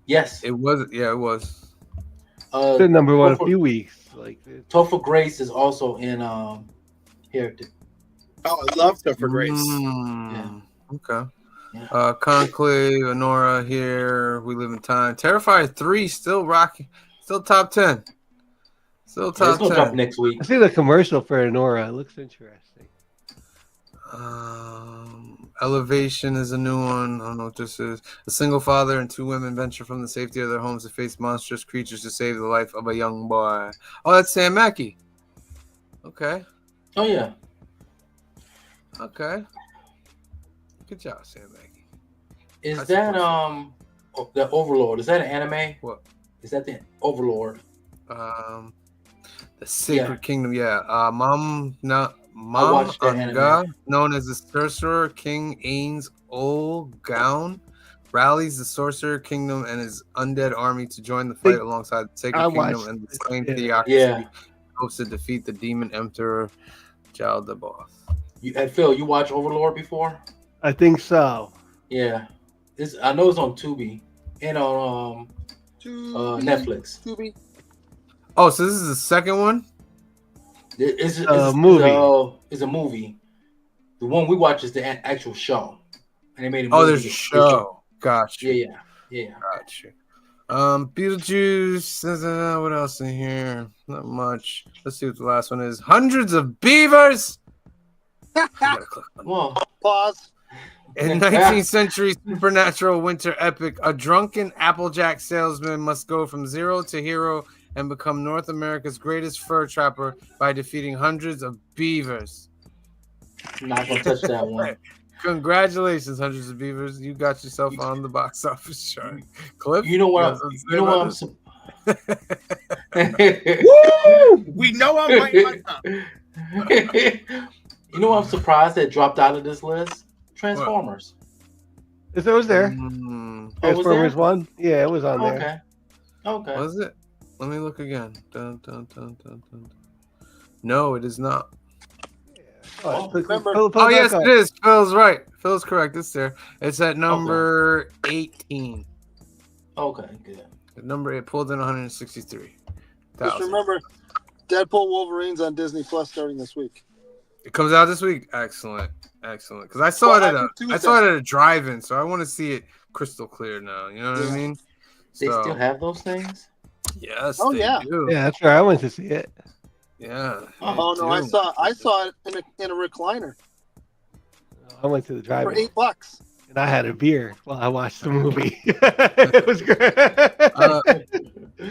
yes,
It was, yeah, it was.
the number one a
Topher-
few weeks. Like this.
Topher Grace is also in Heretic.
Oh, I love Topher Grace.
Okay.
Yeah.
Conclave, Honora here. We Live in Time. Terrifier 3 still rocking, still top 10. Still
It's
top
gonna drop
10.
next week.
I see the commercial for Nora. It looks interesting.
Elevation is a new one. I don't know what this is. A single father and two women venture from the safety of their homes to face monstrous creatures to save the life of a young boy. Oh, that's Sam Mackey. Okay.
Oh yeah.
Okay. Good job, Sam Mackey.
Is
That's
that
awesome.
the Overlord? Is that an anime?
What?
Is that the Overlord?
The Sacred Kingdom. Yeah. Mom
watched that
Anga,
anime.
known as the Sorcerer King Ain's Old Gown, rallies the Sorcerer Kingdom and his undead army to join the fight alongside the Sacred
I
Kingdom
watched
and the
it.
slain
Yeah.
theocracy.
Yeah.
Hopes to defeat the demon emperor Jaldabaoth.
Phil, you watch Overlord before?
I think so.
Yeah. I know it's on Tubi and on Netflix.
Tubi.
Oh, so this is the second one?
It's
movie.
It's a movie. The one we watch is the actual show, and they made a movie.
Oh, there's a show. Gotcha.
Yeah.
Gotcha. Beetlejuice. What else in here? Not much. Let's see what the last one is. Hundreds of beavers. I gotta click on
Well,
Pause.
In 19th century supernatural winter epic, a drunken Applejack salesman must go from zero to hero and become North America's greatest fur trapper by defeating hundreds of beavers.
I'm not gonna touch that one.
Congratulations, hundreds of beavers! You got yourself on the box office chart. Clip.
You know what?
Woo! We know I'm biting my tongue.
You know what I'm surprised that dropped out of this list? Transformers.
It was there.
Oh, was
Transformers
there?
1? Yeah, it was on there.
Okay.
Was it? Let me look again. No, it is not.
Oh,
remember-
Oh, yes, it is. Phil's right. Phil's correct. It's there. It's at number 18.
Okay, good.
Number 8 pulled in 163.
Just remember, Deadpool Wolverine's on Disney Plus starting this week.
It comes out this week. Excellent. Because I saw it at a drive-in, so I want to see it crystal clear now. You know what I mean?
They still have those things?
Yes.
Oh,
they
yeah.
do.
Yeah, that's right. I went to see it.
Yeah.
Oh no,
they do.
I saw it in a recliner
I went to the
for
drive-in
$8.
and I had a beer while I watched the movie. It was great.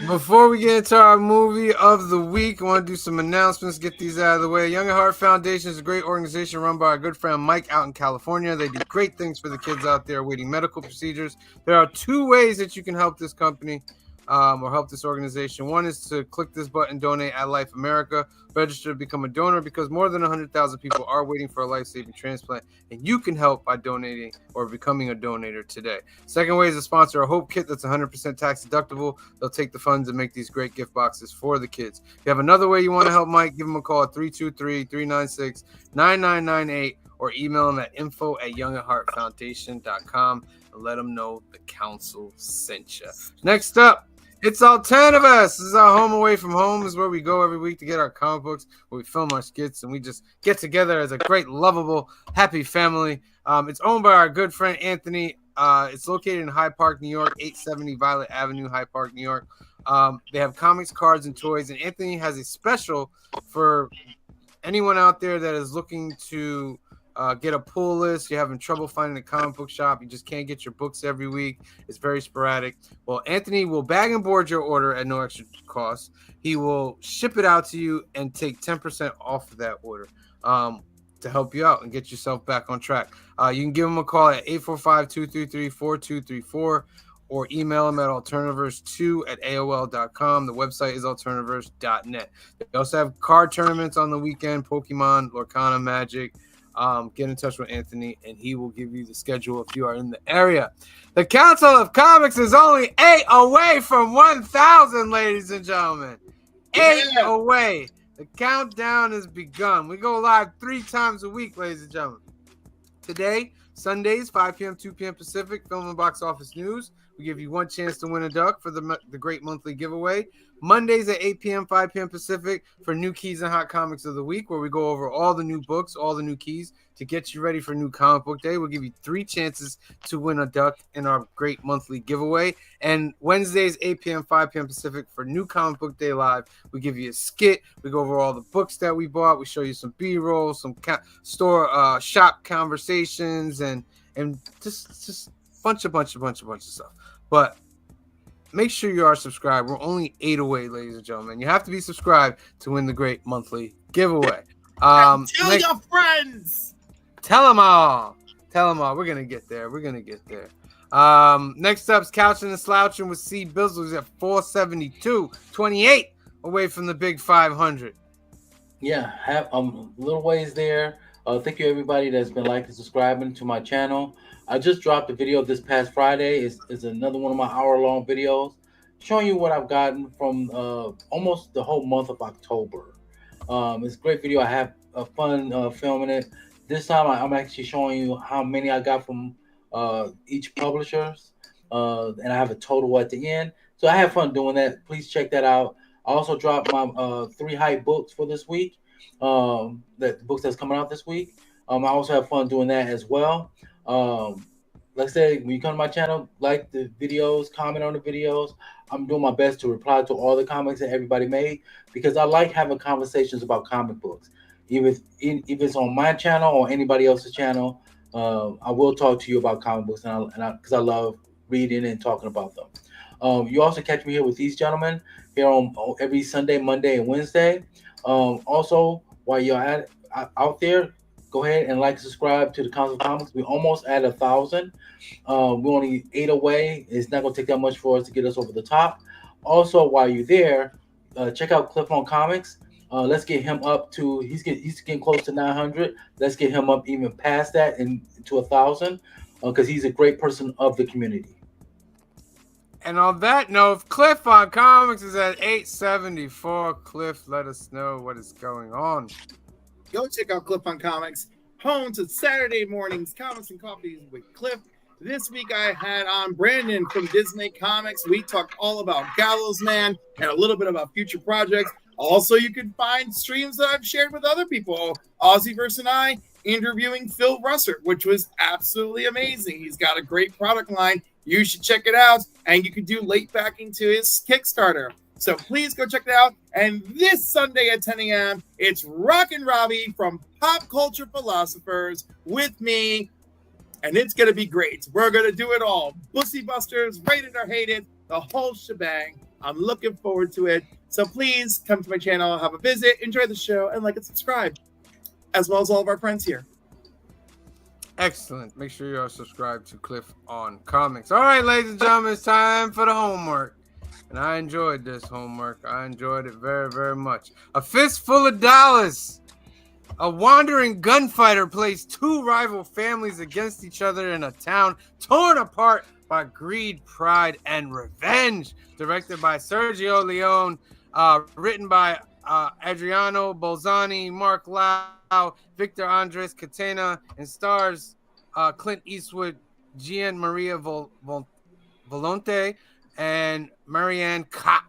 Before we get into our movie of the week, I want to do some announcements, get these out of the way. Young at Heart Foundation is a great organization run by our good friend Mike out in California. They do great things for the kids out there awaiting medical procedures. There are two ways that you can help this company or help this organization. One is to click this button, donate at Life America, register to become a donor because more than 100,000 people are waiting for a life-saving transplant, and you can help by donating or becoming a donator today. Second way is to sponsor a Hope Kit that's 100% tax deductible. They'll take the funds and make these great gift boxes for the kids. If you have another way you want to help Mike, give him a call at 323-396-9998 or email him at info@youngatheartfoundation.com and let them know the council sent you. Next up, it's Alternivus. This is our home away from home. This is where we go every week to get our comic books, where we film our skits, and we just get together as a great, lovable, happy family. It's owned by our good friend Anthony. It's located in Hyde Park, New York, 870 Violet Avenue, Hyde Park, New York. They have comics, cards, and toys, and Anthony has a special for anyone out there that is looking to get a pull list. You're having trouble finding a comic book shop. You just can't get your books every week. It's very sporadic. Well, Anthony will bag and board your order at no extra cost. He will ship it out to you and take 10% off of that order to help you out and get yourself back on track. You can give him a call at 845-233-4234 or email him at alternaverse2@aol.com. The website is alternaverse.net. They also have card tournaments on the weekend, Pokemon, Lorcana, Magic, get in touch with Anthony, and he will give you the schedule if you are in the area. The Council of Comics is only 8 away from 1,000, ladies and gentlemen. 8 away. The countdown has begun. We go live 3 times a week, ladies and gentlemen. Today, Sundays, 5 p.m., 2 p.m. Pacific, Film and Box Office News. We give you one chance to win a duck for the great monthly giveaway. Mondays at 8 p.m., 5 p.m. Pacific for New Keys and Hot Comics of the Week, where we go over all the new books, all the new keys to get you ready for New Comic Book Day. We'll give you 3 chances to win a duck in our great monthly giveaway. And Wednesdays, 8 p.m., 5 p.m. Pacific for New Comic Book Day Live. We give you a skit. We go over all the books that we bought. We show you some B-roll, some store shop conversations, and just bunch of stuff. But make sure you are subscribed. We're only 8 away, ladies and gentlemen. You have to be subscribed to win the great monthly giveaway.
Tell your friends.
Tell them all. We're gonna get there. Next up's Couching and Slouching with C. Bizzles at 472, 28 away from the big 500.
Yeah, have little ways there. Thank you everybody that's been liking, subscribing to my channel. I just dropped a video this past Friday. It's another one of my hour-long videos showing you what I've gotten from almost the whole month of October. It's a great video. I have fun filming it. This time I'm actually showing you how many I got from each publishers, and I have a total at the end. So I have fun doing that. Please check that out. I also dropped my 3 hype books for this week. The books that's coming out this week. I also have fun doing that as well. Like I said, when you come to my channel, like the videos, comment on the videos. I'm doing my best to reply to all the comments that everybody made because I like having conversations about comic books. If it's on my channel or anybody else's channel, I will talk to you about comic books because I love reading and talking about them. You also catch me here with these gentlemen here on every Sunday, Monday, and Wednesday. Also, while you're out there, go ahead and like, subscribe to the Council of Comics. We almost at 1,000. We're only 8 away. It's not going to take that much for us to get us over the top. Also, while you're there, check out Cliff on Comics. Let's get him up to he's getting close to 900. Let's get him up even past that and to 1,000 because he's a great person of the community.
And on that note, Cliff on Comics is at 874. Cliff, let us know what is going on.
Go check out Cliff on Comics, home to Saturday mornings, comics and coffees with Cliff. This week I had on Brandon from Disney Comics. We talked all about Gallows Man and a little bit about future projects. Also, you can find streams that I've shared with other people. Ozzy vs. I interviewing Phil Russert, which was absolutely amazing. He's got a great product line. You should check it out. And you can do late backing to his Kickstarter. So please go check it out. And this Sunday at 10 a.m., it's Rockin' Robbie from Pop Culture Philosophers with me. And it's going to be great. We're going to do it all. Bussy Busters, rated or hated, the whole shebang. I'm looking forward to it. So please come to my channel, have a visit, enjoy the show, and like and subscribe, as well as all of our friends here.
Excellent. Make sure you are subscribed to Cliff on Comics. All right, ladies and gentlemen, it's time for the homework. And I enjoyed this homework. I enjoyed it very, very much. A fistful of dollars. A wandering gunfighter plays 2 rival families against each other in a town torn apart by greed, pride, and revenge. Directed by Sergio Leone. Written by Adriano Bolzani, Mark Lau, Victor Andres Catena, and stars Clint Eastwood, Gian Maria Volonte, and Marianne Koch.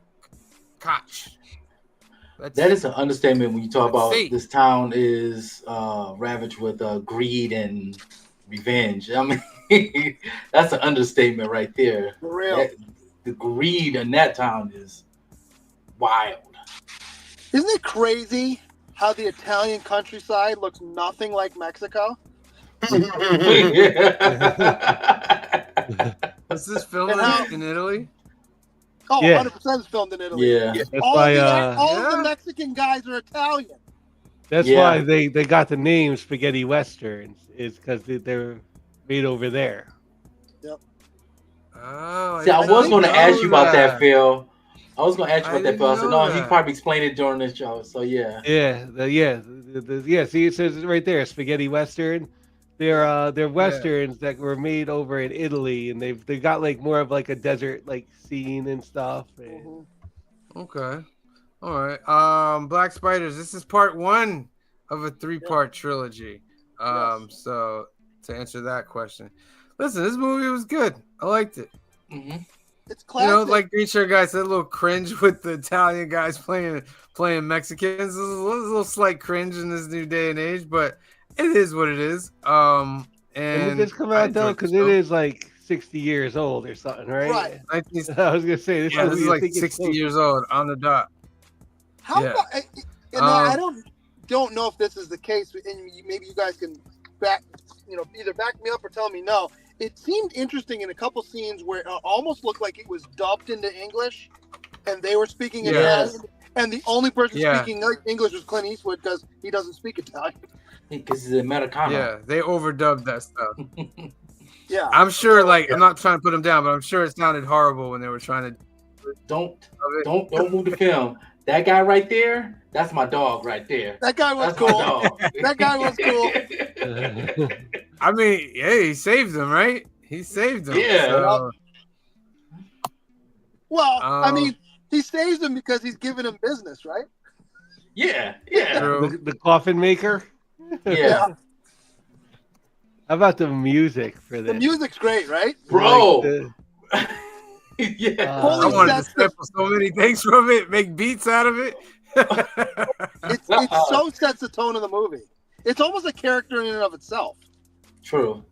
That is an understatement when you talk about this town is ravaged with greed and revenge. I mean, that's an understatement right there.
For real.
The greed in that town is wild.
Isn't it crazy how the Italian countryside looks nothing like Mexico?
Was this filmed in Italy?
Oh,
Yeah.
100% is filmed in Italy.
Yeah.
That's
All,
why.
of the Mexican guys are Italian.
That's why they got the name Spaghetti Westerns. Is because they're made over there.
Yep.
Oh,
See, I was going to ask you about that, Phil. I was gonna ask you
I
what that
didn't
felt. I said,
know
no, he
that.
probably explained it during the show. So yeah.
Yeah. See, it says it right there, spaghetti western. They're
Yeah.
westerns that were made over in Italy, and they got like more of like a desert like scene and stuff. And
Mhm.
Okay. All right. Black Spiders. This is part 1 of a 3-part trilogy. So to answer that question, listen, this movie was good. I liked it.
Mm-hmm.
It's classic.
Like Green Shirt guy said, a little cringe with the Italian guys playing Mexicans. There's a little slight cringe in this new day and age, but it is what it is.
when did
And
this come
I
out though?
enjoyed the
Because it
show.
is like 60 years old or something, right?
Right.
19
I was gonna say this
Yeah, this
movie
is
I
like
think it's
60
close.
years old on the dot.
How
Yeah.
about? And I don't know if this is the case, and maybe you guys can either back me up or tell me no. It seemed interesting in a couple scenes where it almost looked like it was dubbed into English, and they were speaking
Yes.
Italian, and the only person
Yeah.
speaking English was Clint Eastwood because he doesn't speak Italian.
Because he's Americano.
Yeah, they overdubbed that stuff.
Yeah,
I'm sure, I'm not trying to put them down, but I'm sure it sounded horrible when they were trying to.
Don't move the film. That guy right there, that's my dog right there.
that guy was
That's my
cool.
dog.
That guy was cool.
I mean, yeah, he saved them, right? He saved them.
Yeah.
So,
Well, I
Um,
mean, he saves him because he's giving him business, right?
Yeah.
true.
The coffin maker.
Yeah.
How about the music for this?
The music's great, right?
Bro.
Like
Yeah.
I
Holy
wanted to
that's the-
sample so many things from it, make beats out of it.
It so sets the tone of the movie. It's almost a character in and of itself.
True.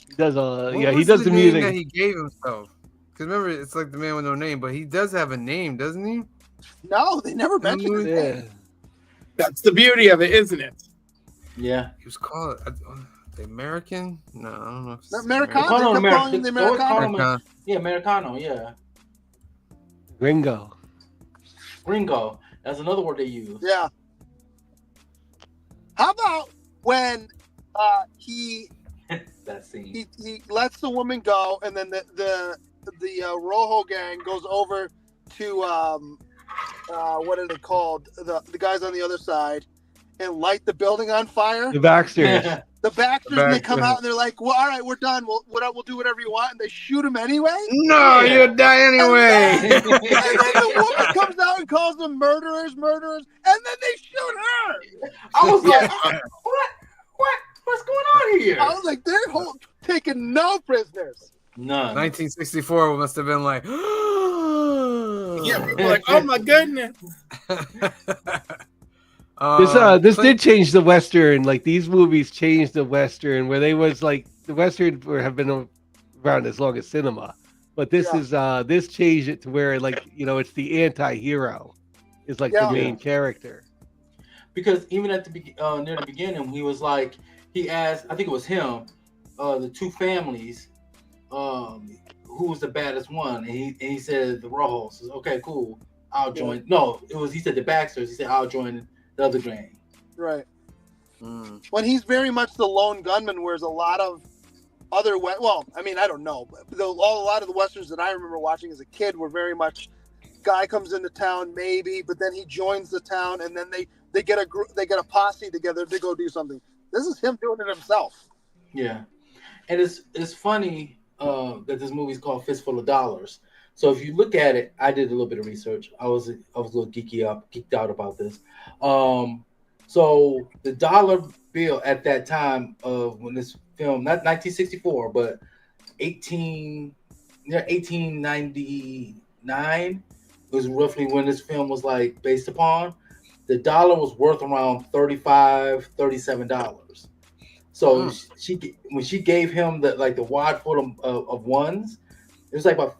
he does
What
he
was
does the
name
music.
that he gave himself. Because remember, it's like the man with no name, but he does have a name, doesn't he?
No, they never mentioned his
Yeah.
name.
That's the beauty of it, isn't it?
Yeah.
He was called the American. No, I don't know. If it's
The Americano.
Call him
They kept calling him the
They always call
Americano.
him Yeah, Americano. Yeah.
Gringo.
Gringo. That's another word they use.
Yeah. How about when he
That scene.
he lets the woman go, and then the Rojo gang goes over to what are they called? The guys on the other side, and light the building on fire.
The Baxters.
The Baxters, and they come
Baxters.
out and they're like, "Well, all right, we're done. We'll do whatever you want," and they shoot him anyway.
No,
Yeah.
you'll die anyway.
And then the woman comes out and calls them murderers, and then they shoot her.
I was like, what's going on here?
I was like, they're taking no prisoners.
None.
1964 must have been like.
Yeah, we're like, oh my goodness.
This did change the Western. Like these movies changed the Western, where they was like the Western have been around as long as cinema, but this is this changed it to where like it's the anti-hero is like the main character.
Because even at the near the beginning, he was like, he asked, I think it was him, the two families, who was the baddest one, and he said the Rojos. Says, okay, cool, I'll join. No, he said the Baxters. He said I'll join the other gang.
Right. When he's very much the lone gunman, whereas a lot of other I mean, I don't know, but a lot of the westerns that I remember watching as a kid were very much guy comes into town maybe, but then he joins the town, and then they get a posse together to go do something. This is him doing it himself.
Yeah, and it's funny that this movie's called Fistful of Dollars. So if you look at it, I did a little bit of research. I was a little geeked out about this. So the dollar bill at that time of when this film, not 1964, but 1899 was roughly when this film was like based upon. The dollar was worth around $37. So when she gave him the wad full of ones, it was like about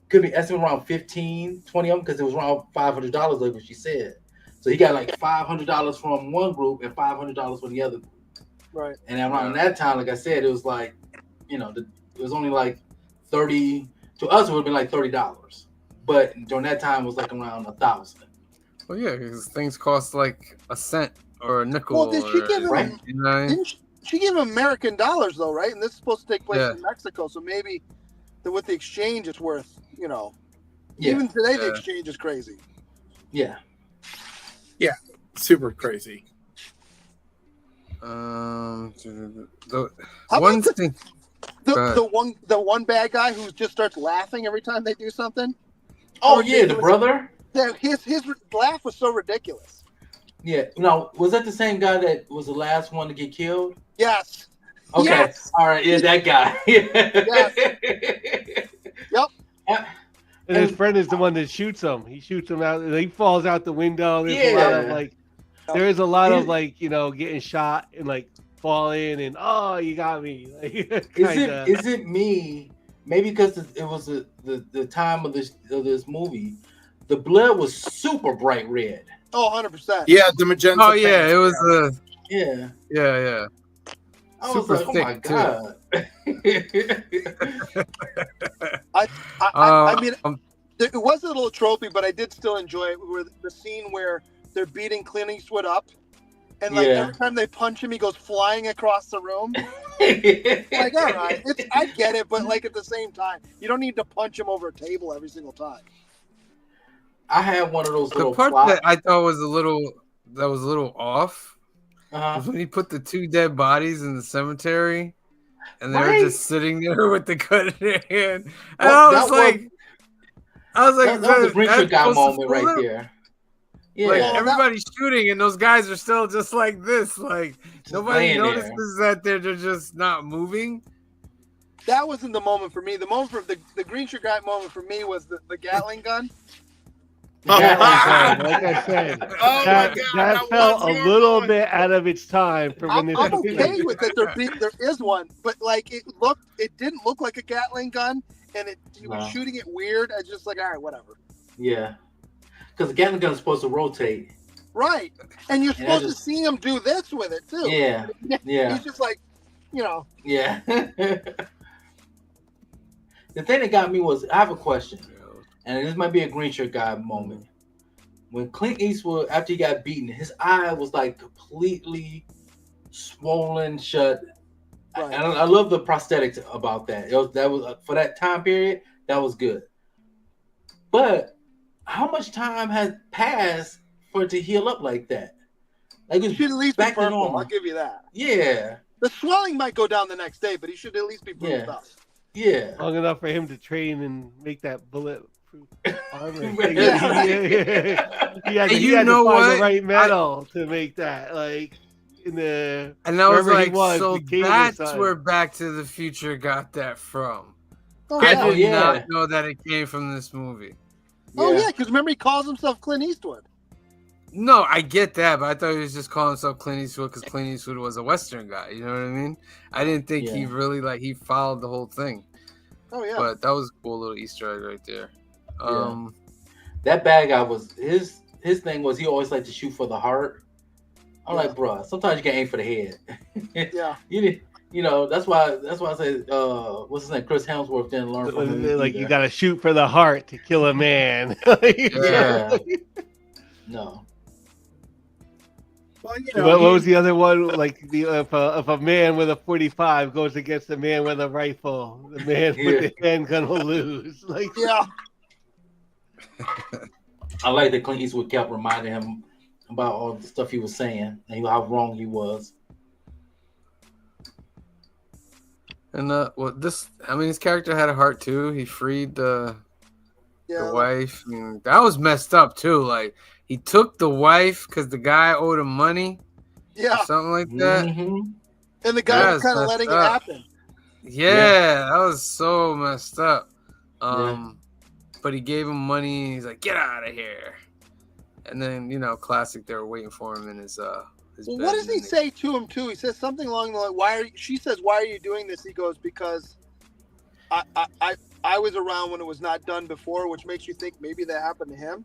could be estimated around 15, 20 of them because it was around $500 like what she said. So he got like $500 from one group and $500 from the other group.
Right.
And around that time, like I said, it was like, it was only like 30 to us. It would have been like $30, but during that time, it was like around 1,000.
Well, yeah, because things cost like a cent or a nickel.
Well, did she give him?
Right.
Didn't she give him American dollars though, right? And this is supposed to take place in Mexico, so maybe with the exchange, it's worth
Yeah.
Even today, the exchange is crazy.
Yeah.
Super crazy.
The
How
one
about
thing.
the one bad guy who just starts laughing every time they do something?
Oh yeah, the brother.
Yeah, his laugh was so ridiculous.
Yeah. No, was that the same guy that was the last one to get killed?
Yes.
Okay.
Yes.
All right. Yeah, that guy.
Yes. Yep.
And his friend is the one that shoots him. He shoots him out. He falls out the window. There's a lot of like, there is a lot of like, getting shot and like falling and oh, you got me. Like,
Is it me? Maybe because it was the time of this movie, the blood was super bright red.
Oh, 100%.
Yeah, the magenta.
Oh yeah, it was
Yeah.
yeah.
I was
Super
like, oh my
thick,
god.
I mean, it was a little tropey, but I did still enjoy it. Where the scene where they're beating Clint Eastwood up, and like every time they punch him, he goes flying across the room. Like, all right, I get it, but like at the same time, you don't need to punch him over a table every single time.
I had one of those
The
little
part that I thought was a little off was when he put the 2 dead bodies in the cemetery, and they were just sitting there with the gun in their hand. And I was like,
that was a Grinch guy moment right
up?
there. Yeah,
like everybody's shooting, and those guys are still just like this. Like nobody notices that they're just not moving.
That wasn't the moment for me. The moment for the green shirt guy moment for me was the Gatling gun.
Like I said, that felt a little bit out of its time for when this.
I'm okay with it. There is one, but like it didn't look like a Gatling gun, and he was shooting it weird. I was just like, all right, whatever.
Yeah, because the Gatling gun is supposed to rotate.
Right, and you're supposed to see him do this with it too.
Yeah, yeah.
He's just like,
Yeah. The thing that got me was, I have a question. And this might be a green shirt guy moment. When Clint Eastwood, after he got beaten, his eye was like completely swollen shut.
Right.
And I love the prosthetics about that. That was for that time period. That was good. But how much time has passed for it to heal up like that? Like it
should at least be
back to
purple.
normal.
I'll give you that.
Yeah.
The swelling might go down the next day, but he should at least be bruised up.
Yeah.
Long enough for him to train and make that bulletproof armor. He had to find the right metal to make that. Like in the
and I was like,
so
that's where Back to the Future got that from.
Oh,
I did not know that it came from this movie.
Oh yeah, because remember he calls himself Clint Eastwood.
No, I get that, but I thought he was just calling himself Clint Eastwood because Clint Eastwood was a Western guy. You know what I mean? I didn't think he really he followed the whole thing.
Oh yeah,
but that was a cool little Easter egg right there.
That bad guy was his thing was he always liked to shoot for the heart. I'm like, bro, sometimes you can aim for the head.
Yeah,
that's why I say what's his name? Chris Hemsworth didn't learn from him.
Like you gotta shoot for the heart to kill a man.
Yeah. No.
Well,
what was the other one? Like if a man with a 45 goes against a man with a rifle, the man with the handgun will lose. Like
I like that Clint Eastwood kept reminding him about all the stuff he was saying and how wrong he was.
And his character had a heart too. He freed the wife. I mean, that was messed up too. Like he took the wife because the guy owed him money.
Yeah,
or something like that.
Mm-hmm.
And the guy was kind of letting it happen.
Yeah, that was so messed up. But he gave him money. And he's like, "Get out of here!" And then classic. They were waiting for him in his
Well, what does he say to him too? He says something along the line. She says, "Why are you doing this?" He goes, "Because I was around when it was not done before," which makes you think maybe that happened to him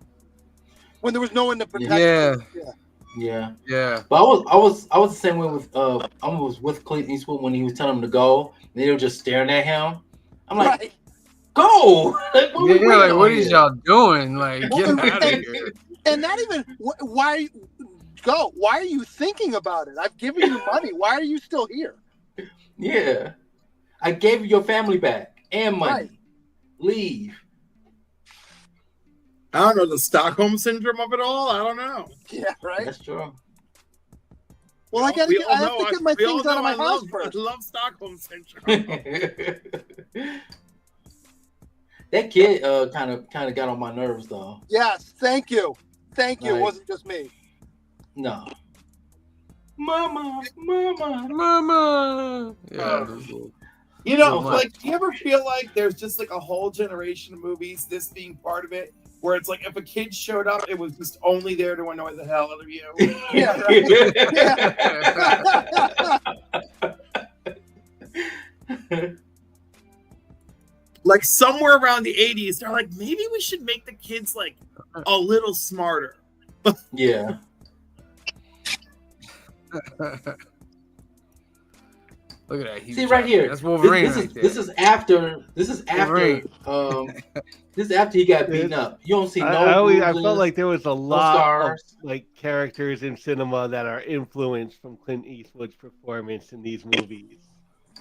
when there was no one to protect him.
Yeah. But I was the same way with I was with Clint Eastwood when he was telling him to go. And they were just staring at him. I'm like, go!
What is y'all doing? Like, get out of here!
And not even why go? Why are you thinking about it? I've given you money. Why are you still here?
Yeah, I gave you your family back and money. Right. Leave.
I don't know the Stockholm syndrome of it all. I don't know.
Yeah, right.
That's true.
Well, I have to get my things out of my house
I
first.
love Stockholm syndrome.
That kid kind of got on my nerves though.
Yes, thank you. It
Like-
wasn't just me.
No.
Mama.
Yeah.
You know,
So much.
like, do you ever feel like there's just like a whole generation of movies, this being part of it, where it's like if a kid showed up, it was just only there to annoy the hell out of you?
Yeah, right.
Like somewhere around the 80s, they're like, maybe we should make the kids like a little smarter.
Yeah.
Look at that.
See right here.
That's Wolverine.
This is after.
Wolverine.
This is after he got beaten up. You don't see no.
I
bruises,
felt like there was a lot of
scars.
like characters in cinema that are influenced from Clint Eastwood's performance in these movies.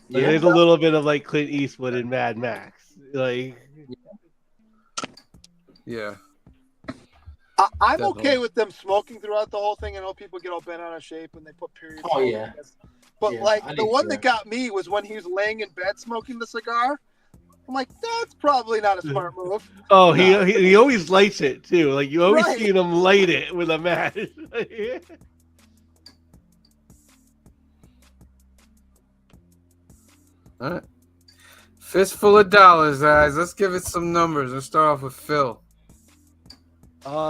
Like,
Yeah.
there's a little bit of like Clint Eastwood in Mad Max. Like,
Yeah.
I'm
Definitely.
okay with them smoking throughout the whole thing. I know people get all bent out of shape when they put periods.
Oh,
on
yeah.
this. But
Yeah,
like
I
the
need
one
to.
that got me was when he was laying in bed smoking the cigar. I'm like, that's probably not a smart move.
oh,
No.
he always lights it too. Like you always
Right.
see him light it with a match.
All right. Fistful of dollars, guys. Let's give it some numbers. Let's start off with Phil.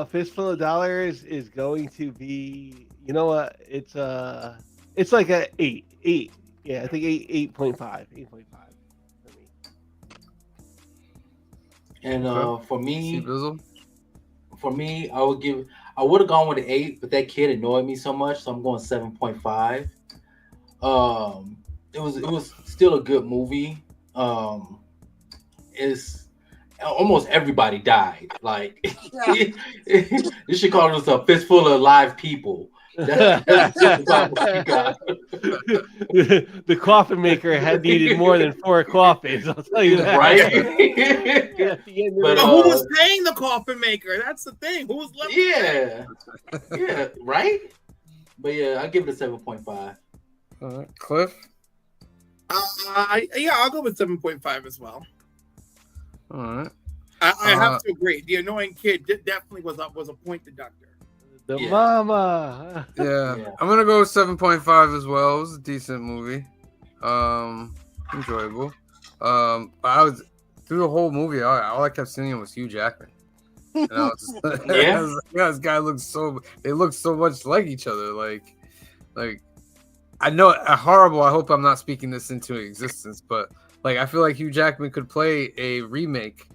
Fistful of dollars is going to be. You know what? It's like a 8. Yeah, I think 8.5. 8.5 for me.
And
Okay.
for me,
Bizzle.
I would have gone with an 8, but that kid annoyed me so much, so I'm going 7.5. It was still a good movie. It's almost everybody died. Like you should call this a fistful of live people. That's about what you got.
The coffin maker had needed more than 4 coffins. I'll tell you that.
Right?
At the end of
But,
it.
But who was paying the coffin maker? That's the thing. Who was left?
Yeah, right. But yeah, I give it a 7.5.
All right. Cliff.
I'll go with 7.5 as well.
All right.
I have to agree. The annoying kid definitely was a point deductor.
The
Yeah.
mama.
Yeah.
Yeah.
I'm gonna go with 7.5 as well. It was a decent movie. Enjoyable. But I was through the whole movie. All I kept seeing was Hugh Jackman. And I was just,
Yeah.
I was like, yeah, this guy looks so. They look so much like each other. Like I know horrible. I hope I'm not speaking this into existence, but like I feel like Hugh Jackman could play a remake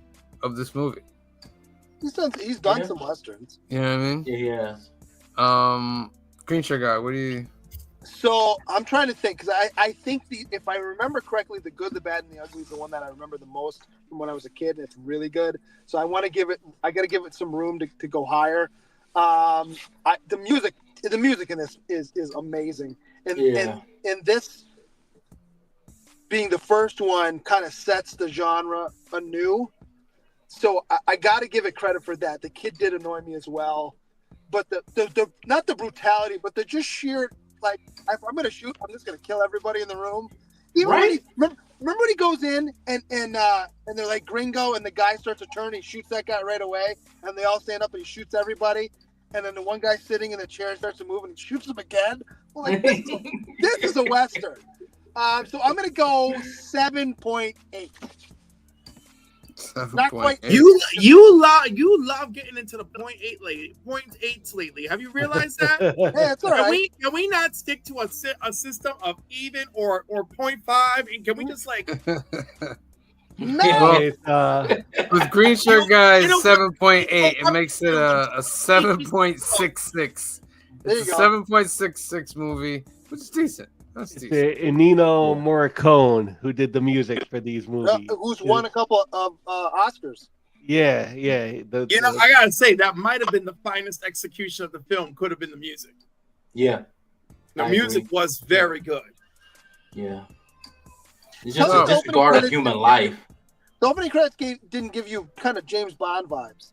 of this movie.
He's done
Yeah.
some westerns.
You know what I mean?
Yeah.
Green Shirt Guy. What do you?
So I'm trying to think because I think if I remember correctly, The Good, the Bad, and the Ugly is the one that I remember the most from when I was a kid, and it's really good. So I got to give it some room to go higher. The music in this is amazing, and this being the first one kind of sets the genre anew. So I got to give it credit for that. The kid did annoy me as well, but the not the brutality, but the just sheer like if I'm gonna shoot, I'm just gonna kill everybody in the room. Even
Right?
remember when he goes in and they're like gringo, and the guy starts to turn, he shoots that guy right away, and they all stand up and he shoots everybody, and then the one guy sitting in the chair starts to move and he shoots him again. I'm like, this is a western. So I'm gonna go 7.8.
7.8.
Not quite.
You love getting into the point eights lately. Have you realized that?
Hey, it's all right.
Can we not stick to a system of even or 0.5? And can we just like
No.
With Green Shirt Guy
You know what?
7.8, it makes it a 7.66.
There
It's
you
a
go.
7.66 movie, which is decent. That's
It's
decent.
Ennio Morricone who did the music for these movies.
Who's won a couple of Oscars?
Yeah.
I gotta say that might have been the finest execution of the film. Could have been the music.
Yeah.
The
I
music
agree.
was very good.
Yeah. It's just
Tell
a
me the
disregard of
opening
human
credits-
life.
The opening credits didn't give you kind of James Bond vibes.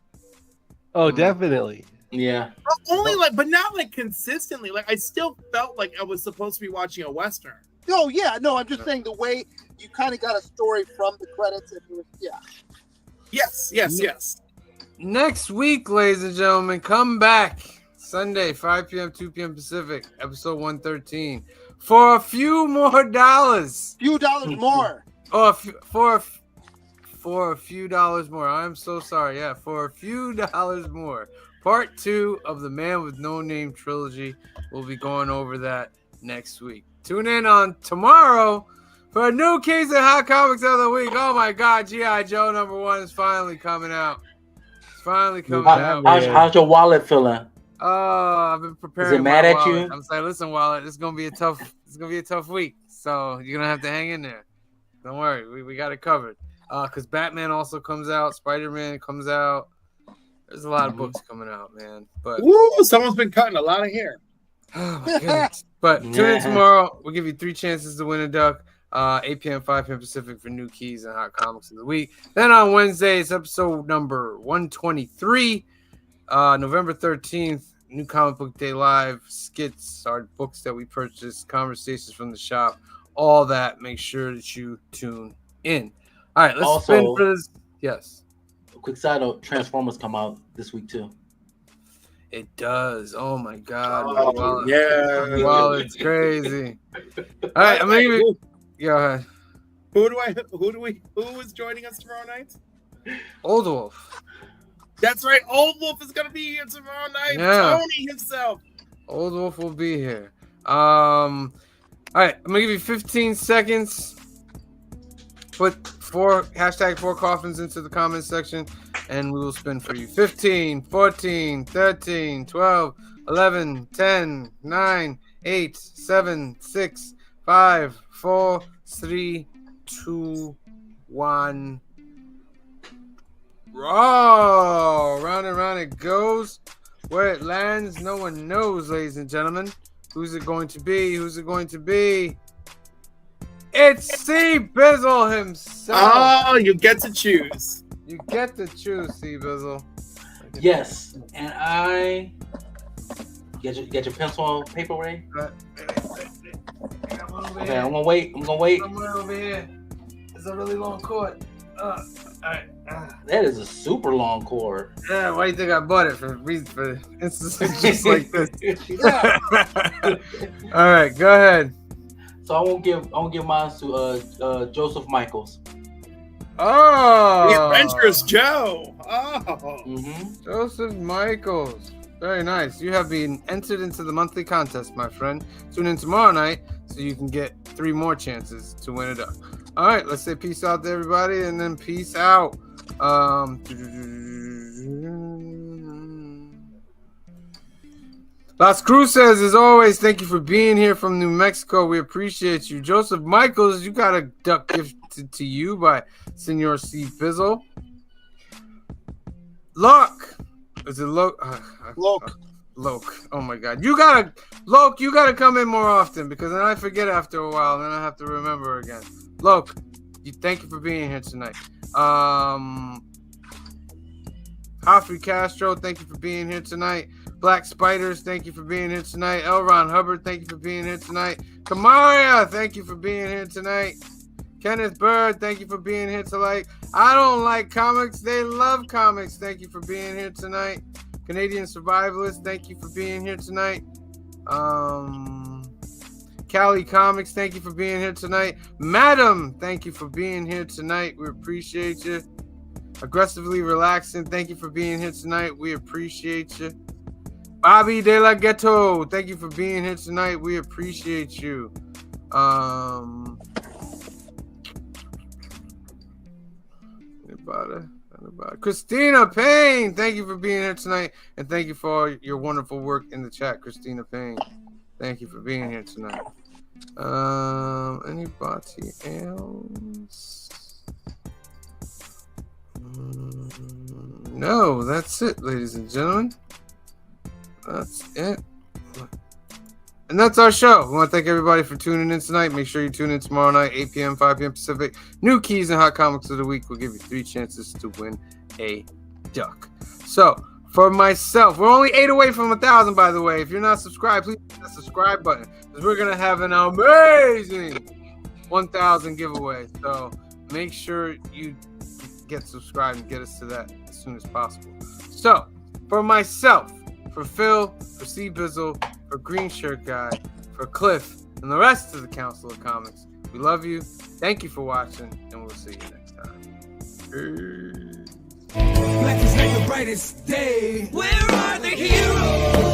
Oh, definitely.
Yeah.
Only but not like consistently. Like I still felt like I was supposed to be watching a Western.
Oh yeah, no, I'm just saying the way you kind of got a story from the credits, and it was,
Yes.
Next week, ladies and gentlemen, come back Sunday, 5 p.m., 2 p.m. Pacific, episode 113, for a few more dollars.
few dollars more.
Oh, for a few dollars more. I'm so sorry. Yeah, for a few dollars more. Part 2 of the Man with No Name trilogy. We'll be going over that next week. Tune in on tomorrow for a new case of Hot Comics of the Week. Oh my God, G.I. Joe #1 is finally coming out. It's finally coming out.
How's your wallet feeling?
Oh, I've been preparing.
Is it mad at
wallet.
you?
I'm saying, listen, wallet, it's gonna be a tough week. So you're gonna have to hang in there. Don't worry, we got it covered. Because Batman also comes out, Spider-Man comes out. There's a lot of books coming out, man. But
Someone's been cutting a lot of hair.
oh my goodness. But tune in tomorrow. We'll give you 3 chances to win a duck. 8 p.m., 5 p.m. Pacific for new keys and hot comics of the week. Then on Wednesday, it's episode number 123. November 13th, New Comic Book Day Live, skits, our books that we purchased, conversations from the shop, all that. Make sure that you tune in. All right, let's spin for this. Yes.
A quick side note, Transformers come out this week too.
It does. Oh my God.
Oh, yeah.
Wow, it's crazy. All right, I'm gonna give you. Go ahead.
Who is joining us tomorrow night?
Old Wolf.
That's right. Old Wolf is gonna be here tomorrow night.
Yeah.
Tony himself.
Old Wolf will be here. All right, I'm gonna give you 15 seconds. Put hashtag 4 coffins into the comment section, and we will spin for you. 15, 14, 13, 12, 11, 10, 9, 8, 7, 6, 5, 4, 3, 2, 1. Oh, round and round it goes. Where it lands, no one knows, ladies and gentlemen. Who's it going to be? Who's it going to be? It's C Bizzle himself.
Oh, you get to choose.
You get to choose, C Bizzle.
Yes, and I get your pencil and paper ready. Okay, I'm gonna wait.
Somewhere over here. It's a really long cord. All right.
That is a super long cord.
Yeah, why do you think I bought it for instances just like this? All right, go ahead.
So I won't give mine to Joseph Michaels.
Oh,
The Adventurous Joe. Oh.
Mm-hmm.
Joseph Michaels. Very nice. You have been entered into the monthly contest, my friend. Tune in tomorrow night so you can get 3 more chances to win a duck. All right, let's say peace out to everybody, and then peace out. Las Cruces, as always, thank you for being here from New Mexico. We appreciate you. Joseph Michaels, you got a duck gifted to you by Senor C. Bizzle. Look. Is it Loke? Loke. Oh my God. You gotta come in more often, because then I forget after a while, and then I have to remember again. Loke, thank you for being here tonight. Hoffrey Castro, thank you for being here tonight. Black Spiders, thank you for being here tonight. L. Ron Hubbard, thank you for being here tonight. Kamaria, thank you for being here tonight. Kenneth Bird, thank you for being here tonight. I don't like comics, they love comics. Thank you for being here tonight. Canadian Survivalist, thank you for being here tonight. Cali Comics, thank you for being here tonight. Madam, thank you for being here tonight. We appreciate you. Aggressively Relaxing, thank you for being here tonight. We appreciate you. Bobby De La Ghetto, thank you for being here tonight. We appreciate you. Christina Payne, thank you for being here tonight, and thank you for all your wonderful work in the chat. Christina Payne, thank you for being here tonight. Anybody else? No, that's it, ladies and gentlemen. That's it. And that's our show. We want to thank everybody for tuning in tonight. Make sure you tune in tomorrow night, 8 p.m., 5 p.m. Pacific. New keys and hot comics of the week will give you 3 chances to win a duck. So, For myself, we're only 8 away from 1,000, by the way. If you're not subscribed, please hit that subscribe button because we're gonna have an amazing 1,000 giveaway. So make sure you get subscribed and get us to that as soon as possible. So for myself, for Phil, for C Bizzle, for Green Shirt Guy, for Cliff, and the rest of the Council of Comics, we love you. Thank you for watching, and we'll see you next time. Peace.
Black is like the brightest day. Where are the heroes?